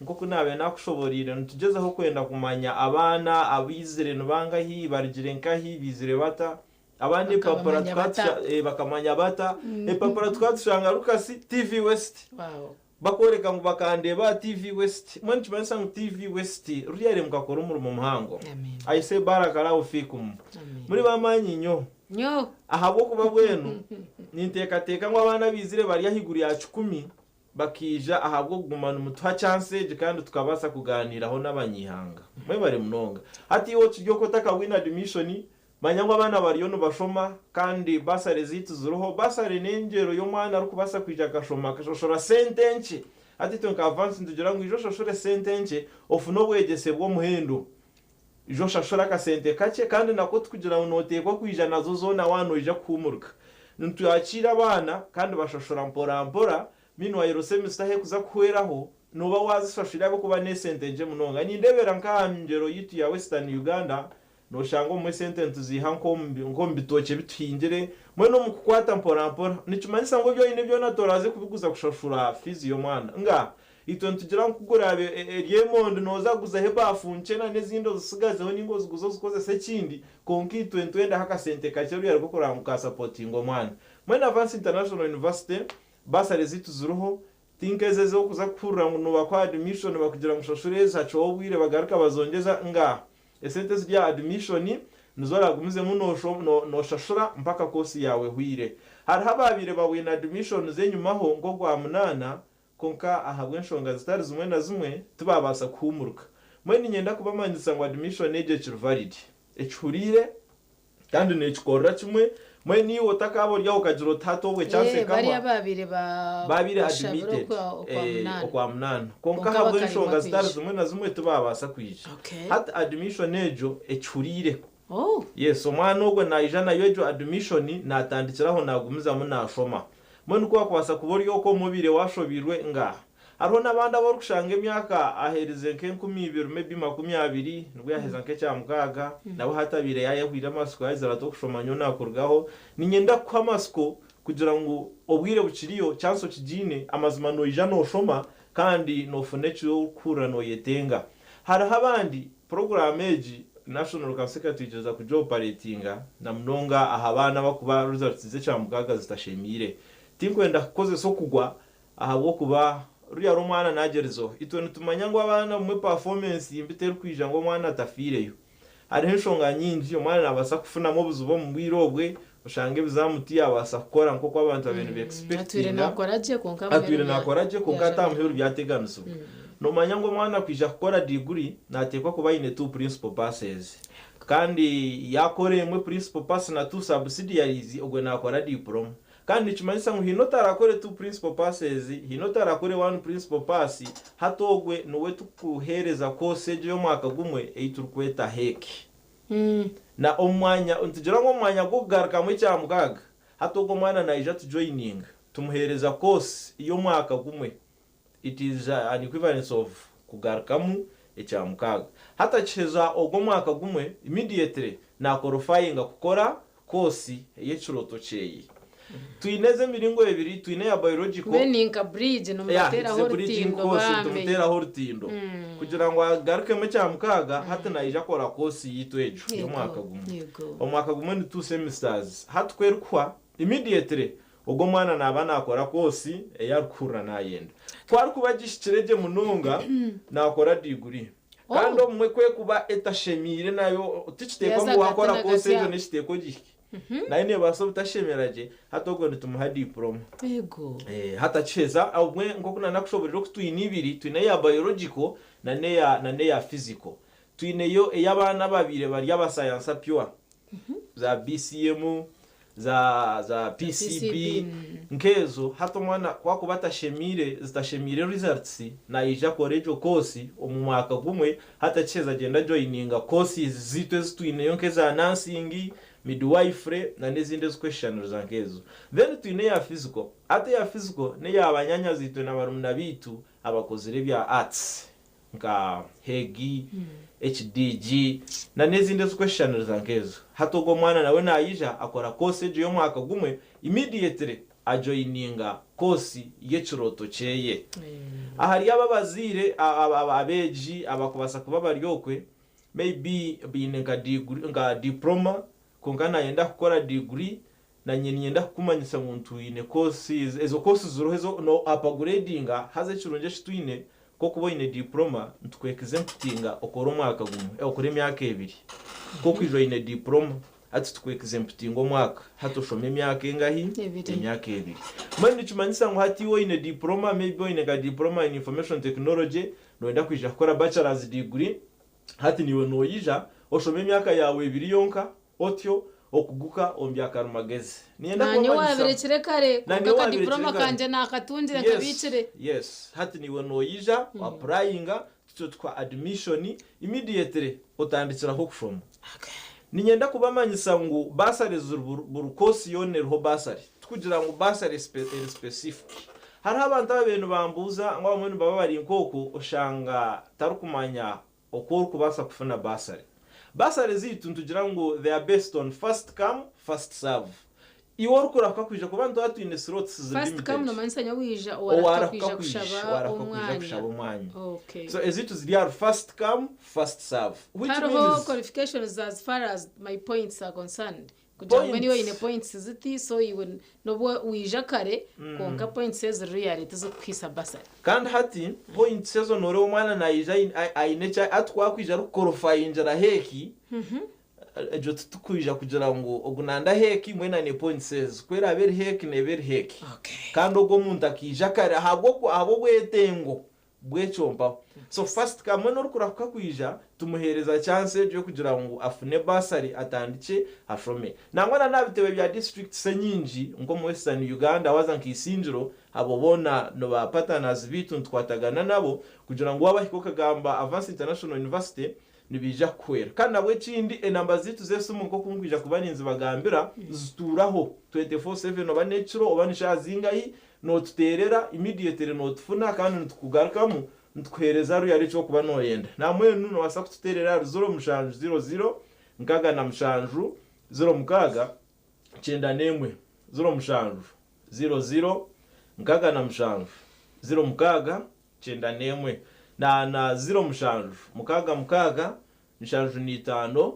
[SPEAKER 20] nko kunabe nakushoborire ntugezeho kwenda kumanya abana abizire nubangahi barigire nkahi bizire bata abandi papara twatsha bakamanya bata papara twatshanga Lucas TV West bakoreka ngo bakandeba TV West mwanchi bansa ngo TV West riyare mukakora umurumo muhango ayise barakala ufikum muri bamanyi nyo ahabo kuba bwenu ninteka ngo abana bizire bari yahiguri ya 10 bakija ahabwo gumana umutwa chance kandi tukabasa kuganiraho n'abanyihanga mwe bare mnonga hati yo kijyo ko taka win admission manyangwa abana bariyo no bashoma kandi basare zitu zuruho basare n'engero yo mwana ari kubasa kwija gashoma kashoshora sentenche hati tonka avance ndugira ngo ijo shoshore sentenche ofu no bwegese bwo muhendo ijo shoshora ka sente kace kandi nako tukugira ngo notekwa kwija nazo zona wano ija kumurika ntuyakira abana kandi bashoshora mpora minu wa semester he kuza kuheraho noba wazifashira abo kuba ne sentence munonga ni ndebera nkangero yitu ya Western Uganda no shango mu sentence ziha nkombi toke bitwingire mwe no mukukwata mpora nicumanisa ngo byo ine byo natoraze kubiguza kushoshura fizi yo mwana nga ito ntugira nkugura Riemondo noza guza heba afunchena nezindo zisigazeho ningo ziguzo zikoze se kindi konki 2020 haka sente kacyo yari gukora mu ka supporting mwana mwe Avance International University basare zitu zuruho tinkeze zo kuza kurura ngo bakwa admission bakugira mushoshureza cyo obwire bagaruka bazongeza nga esente zya admission nizora gumize no shashura mpaka kosi yawe hwire hari hababire bawe na admission zenyumaho ngo gwa munana konka ahabwe nshonga zitari zumwe na zumwe tubabasa kumuruka mwe ninyenda kubamanyisa ngo admission eje valid echurire kandi nechikorra kimwe mwe ni otakabo rya ukajiro tato we chance kama babire admitted kwa mnana konka habwe nshonga zitari zumwe na zumwe tubabasa kwija hat admission ejo echurire yes omwana ogwe na ijana yejo admission natandikiraho nagumiza mu nashoma mwe nuko kwasa kuboryo ko mubire washobirwe nga hariho n'abandi abo kushanga imyaka aherize nke 12 maybe 20 nubwo yaheza nke cya mugaga nabo hatabire yayahwira amasiko yazara to kushomanyo nakurgaho ninyenda kwa amasiko kugira ngo obwire bukiriyo cyanso kijine amazima no ijana oshoma kandi no funecho kura no yetenga hari habandi program eji National Council tujeza kujo operatinga na mnonga ahabana bakuba results ze cya mugaga zitashemire tinkwenda koze so kugwa ahabwo kuba ruya romana nagerezo itone tumanya ngo abana mu performance yimbitera kwija ngo mwana atafireyo ari henshonga nyinji umwana nabasa kufuna mu buzubo mu bwirobwe ushange bizamuti yabasa gukora nko kwabantu abantu expecting
[SPEAKER 2] atwire
[SPEAKER 20] nakoraje ko katamuhero byateganso no manya ngo mwana kwija gukora degree natekwa kuba ine two principal passes kandi yakore mu principal pass na two subsidiaries ogwe nakora diploma kandi chimanyisa ngo hino tarakore two principal passes hino tarakore one principal pass hatogwe nowe tukuhereza kose yo mwaka gumwe eiturukweta heki na omwanya untijira ngo mwanya gugaruka mu cya mugaga hatogwe mwana na ija to joining tumuhereza kose iyo mwaka gumwe it is an equivalence of kugarukamu ecya mukaga hata cheza ogwo mwaka gumwe immediately na qualifying gukora kosi yechuroto cheye tuineze miringo ebiri tuine ya biological
[SPEAKER 2] meninka bridge no mutera
[SPEAKER 20] hortindo kugira ngo agaruke mu cya mukaga hata na ija kora kosi yitwejo yo mwaka gumwe omwaka gumwe ni two semesters hatkwerukwa immediately ubwo mwana naba nakora kosi eyarukura nayenda kwari kuba gishikirege munonga nakora degree kandi omwe kwe kuba etashemire nayo tikitekwa ngo wakora kosi ejo nishiteko giki naye ne baso utashemeraje hatogo nitumuha diploma hata cheza omwe ngo kuna nakushoborera kutwina ibiri twine ya biological na ne ya physical twine yo eyabana babire bari aba science pure za BCM za PCB nkezo hato mwana kwa kubatashemire zitashemire results na ija korejo kosi omumwaka gumwe hata cheza agenda joininga courses zitwe zitwine yonke za nursing midwifery na nezinde question zankezo then twine ya physical ate ya physical ne ya abanyanya zitwe na barumuna bitu abakozere bya arts nka hegi HDG na nezinde question zankezo hatogo mwana nawe nayija akora course yo mwaka gumwe immediately ajoininga kosi yechiroto cheye ahari ababazire abeji abakubasa kuba baryokwe maybe binenga degree nga diploma kongana yenda gukora degree na nyeni yenda kumanyisa muntu ine courses ezo courses zurohezo no upgradinga haze chirunje shitwine ko kuba ine diploma ntwekezemptinga okora umwaka gumwe okora emyaka 2 ko kwijo ine diploma ati twekezemptinga omwaka hatoshome emyaka engahi emyaka 2 mani chumanyisa ngo hati wo ine diploma maybe ine ga diploma in information technology no yenda kwija gukora bachelor's degree hati niwe noyija oshome emyaka yawe 2 yonka otyo okuguka ombyaka rumageze
[SPEAKER 2] nienda kwa nanyo wabirekire kare kuka diploma kanje nakatundire kabicire
[SPEAKER 20] yes hati niwe noyija applyinga tutwa admission immediately otandikira ho kushoma ninyenda kubamanyisa ngo basari buru kosi yonerho basari tukugira ngo basari specific hari abantu abenu bambuza ngo bamwe baba bari inkoko oshanga tarukumanya okoro kubasa kufuna basari zitu tugira ngo they are based on first come first serve iwo rukura kwakwija kubantu hatu in slots
[SPEAKER 2] limited first come no mansanya wija warakwija kushaba
[SPEAKER 20] umwanya okay so ezitu ziri are first come first serve
[SPEAKER 2] which means qualifications as far as my points are concerned kujya niwe ine points ziti so you no wija kare konka points is reality zo kwisa basari
[SPEAKER 20] kandi hati points zo nore umwana na ija ainecha atwakwija rukorofai injara heki ejo tukwija kugira ngo ogunanda heki mwena ne points kwera aberi heki ne beri heki kandi ogo muntu akija kare abo bwetengo bwechompa so first kamwe no rukuraka kwija tumuhereza chance yo kugira ngo afune basari atandike ashome nangwana nabitewe bya district senyinji ngo mu Western Uganda waza nkisinjiro abo bona no ba partners bitu twatagana nabo kugira ngo wabahiko kagamba Advanced International University nibija kwera kandi nabwe kindi enamba zitu zesumu ngo kungwija kubaninzi bagambira zituraho 24/7 no baneciro obanisha zingayi no tuterera immediately no tufuna kandi tukugarukamu ntwereza ruyari cyo kuba noyenda namwe nuno wasa kututerera 0 mushanju 00 nkaga na mushanju 0 mukaga cyenda nemwe 0 mushanju 00 nkaga na mushanju 0 mukaga cyenda nemwe na 0 mushanju mukaga mushanju ni 5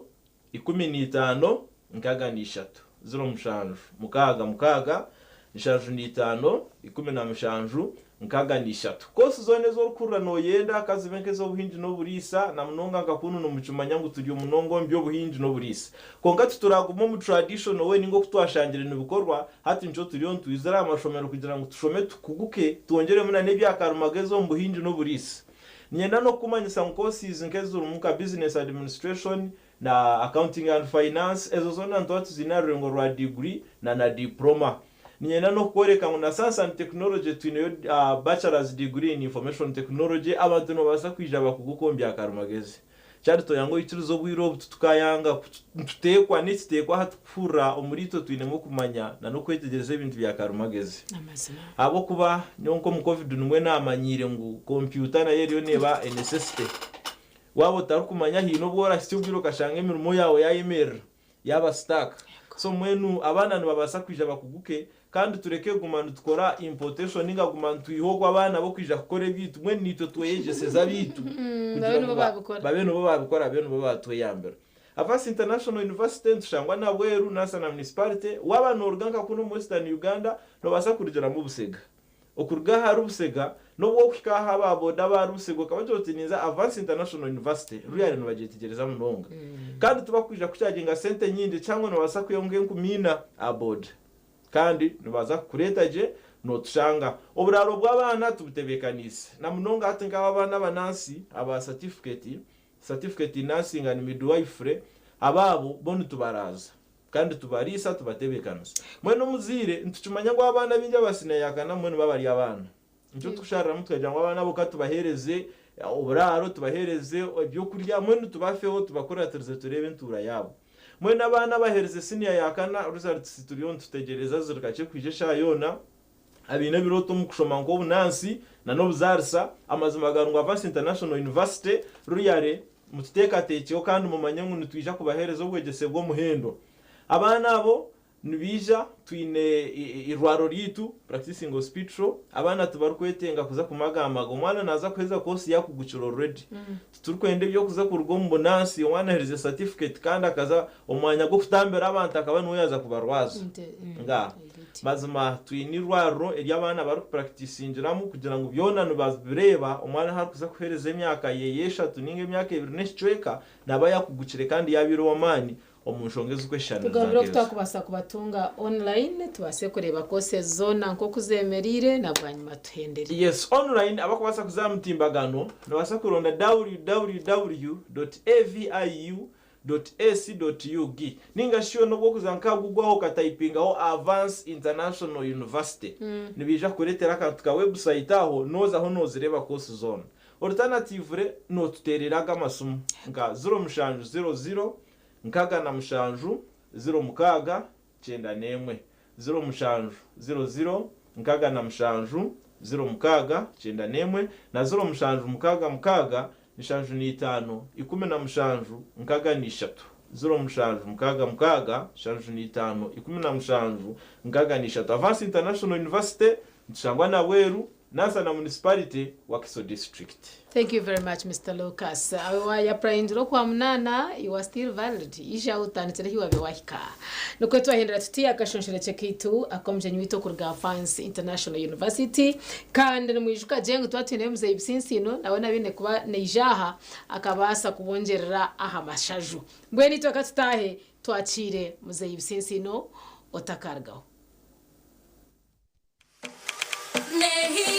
[SPEAKER 20] 15 nkaga ni 3 0 mushanju mukaga mushanju ni 5 15 mushanju nkaga ni 3 kosi zone zo rukurura no yenda akazibenke zo buhinji no burisa na munonga ngakunu no mucumanya ngo tujye munongo mbyo buhinji no burisa konga tuturaguma mu tradition we ningo kutwashangire no bikorwa hati nco turiyo twizera amashomero kugira ngo tushome tukuguke tuongere muna nebyakarumagazo mu buhinji no burisa nyenda no kumanyisa nkosi zinkezo muka business administration na accounting and finance ezo zona ntwatu zinarengo rwa degree na diploma nyenda no kwereka ngo na science and technology twine bachelor's degree in information technology abantu no basa kwija bakugukombya karumageze cyari to yango ituruzo bwiro tukayanga tutekwa nititekwa hatukura omurito twine mu kumanya na no kwetegereza ibintu bya karumageze
[SPEAKER 2] amazina
[SPEAKER 20] abo kuba nyonko mu covid numwe namanyire ngo computer na yeriyo neba necessity wabo tarukumanya hino bwora cyubwiro kashange mirimo yawe ya email yaba stack so mwenu abana nibabasa kwija bakuguke kandi tureke gumana tukora importation ninga gumana tuyihogwa abana bo kwija gukora bitu mwenu nito tweje seza bitu
[SPEAKER 2] babeno babikora
[SPEAKER 20] babeno babikora beno babatoye yambere Avance International University ntushangwa na Bweru nasa na municipality waba norganka kuno mu Western Uganda no basa kurigera mu Busega okurga haru Busega no wo kikaha ababoda barusego kabajotiniza Avance International University ruyari no bagitegereza munonga kandi tubakwija kucyagenga sente nyindi cyangwa no basa kuyonge nkumina abod kandi no baza kuretaje no tushanga oburaro bw'abana tubutebekanise na munonga atinga abana banansi aba certificate nursing and midwifery ababo bonu tubaraza kandi tubarisa tubatebekanise mwene muzire ntucumanya ngo abana binja basina yakana mwene babari abana nicyo tushara mutwaje ngo abana boka tubahereze uburaro tubahereze ibyo kurya mwene tubafeho tubakora turebe ntura yabo mwene abana bahereze senior yakana results turion tutegereza zirikace kwijesha yona abine biroto mukushoma ngo bunansi na no buzarsa amazima garungwa Avance International University ruyare mutiteka tekyo kandi mumanye ngo nitwija kubahereza ubwegese bwo muhendo abana abo nibija twine irwaro ritu practicing hospital abana tubarukwetenga kuza kumagamaga umwana naza kweza kosi yakuguciro already turukwende byo kuza kurugo mu bonansi umwana herize certificate kandi akaza umwanya go kutambera abantu akaba nuyaza kubarwaza nga mazima twine irwaro eri abana baru practicingiramo kugira ngo byonano bazireba umwana har kuza kuhereza imyaka yeyesha tuninge imyaka 2 n'icweka naba yakugucire kandi yabiro wamani omunshongeze kweshana
[SPEAKER 2] tugabiro kutakubasa kubatunga online tubase kureba kose zona nko kuzemerire nabwanyuma tuhendere
[SPEAKER 20] yes online abakubasa kuzamutimbagano nabasa kuronda www.aviu.ac.ug ninga shio no kuzanka gugwaho katayipingaho Avance International University nibija kuretera ka website aho noza aho nozireba kose zone alternative no tutereraga amasumo nga 0 nkaga na mushanju 0 mukaga 91 0 mushanju 00 nkaga na mushanju 0 mukaga 91 na 0 mushanju mukaga nishanju ni 5 10 na mushanju nkaga ni 3 0 mushanju mukaga shanju ni 5 10 na mushanju nkaga ni 3 Avance International University nshangwa na Bweru nasa na municipality wa Kiso district.
[SPEAKER 2] Thank you very much Mr. Lucas. Ya praindro kwa mnana you are still valid. Isha utanitse hiwa bewahika. Nuko twahindura tutia akashonshire chekitu akomje nyito kurga Avance International University kandi mwijuka jengo twatine muze ibisinsino nabona bine kuba nejaha akabasa kubongerera aha mashaju. Mbweni twakatutahe twacire muze ibisinsino otakargaho. Nehi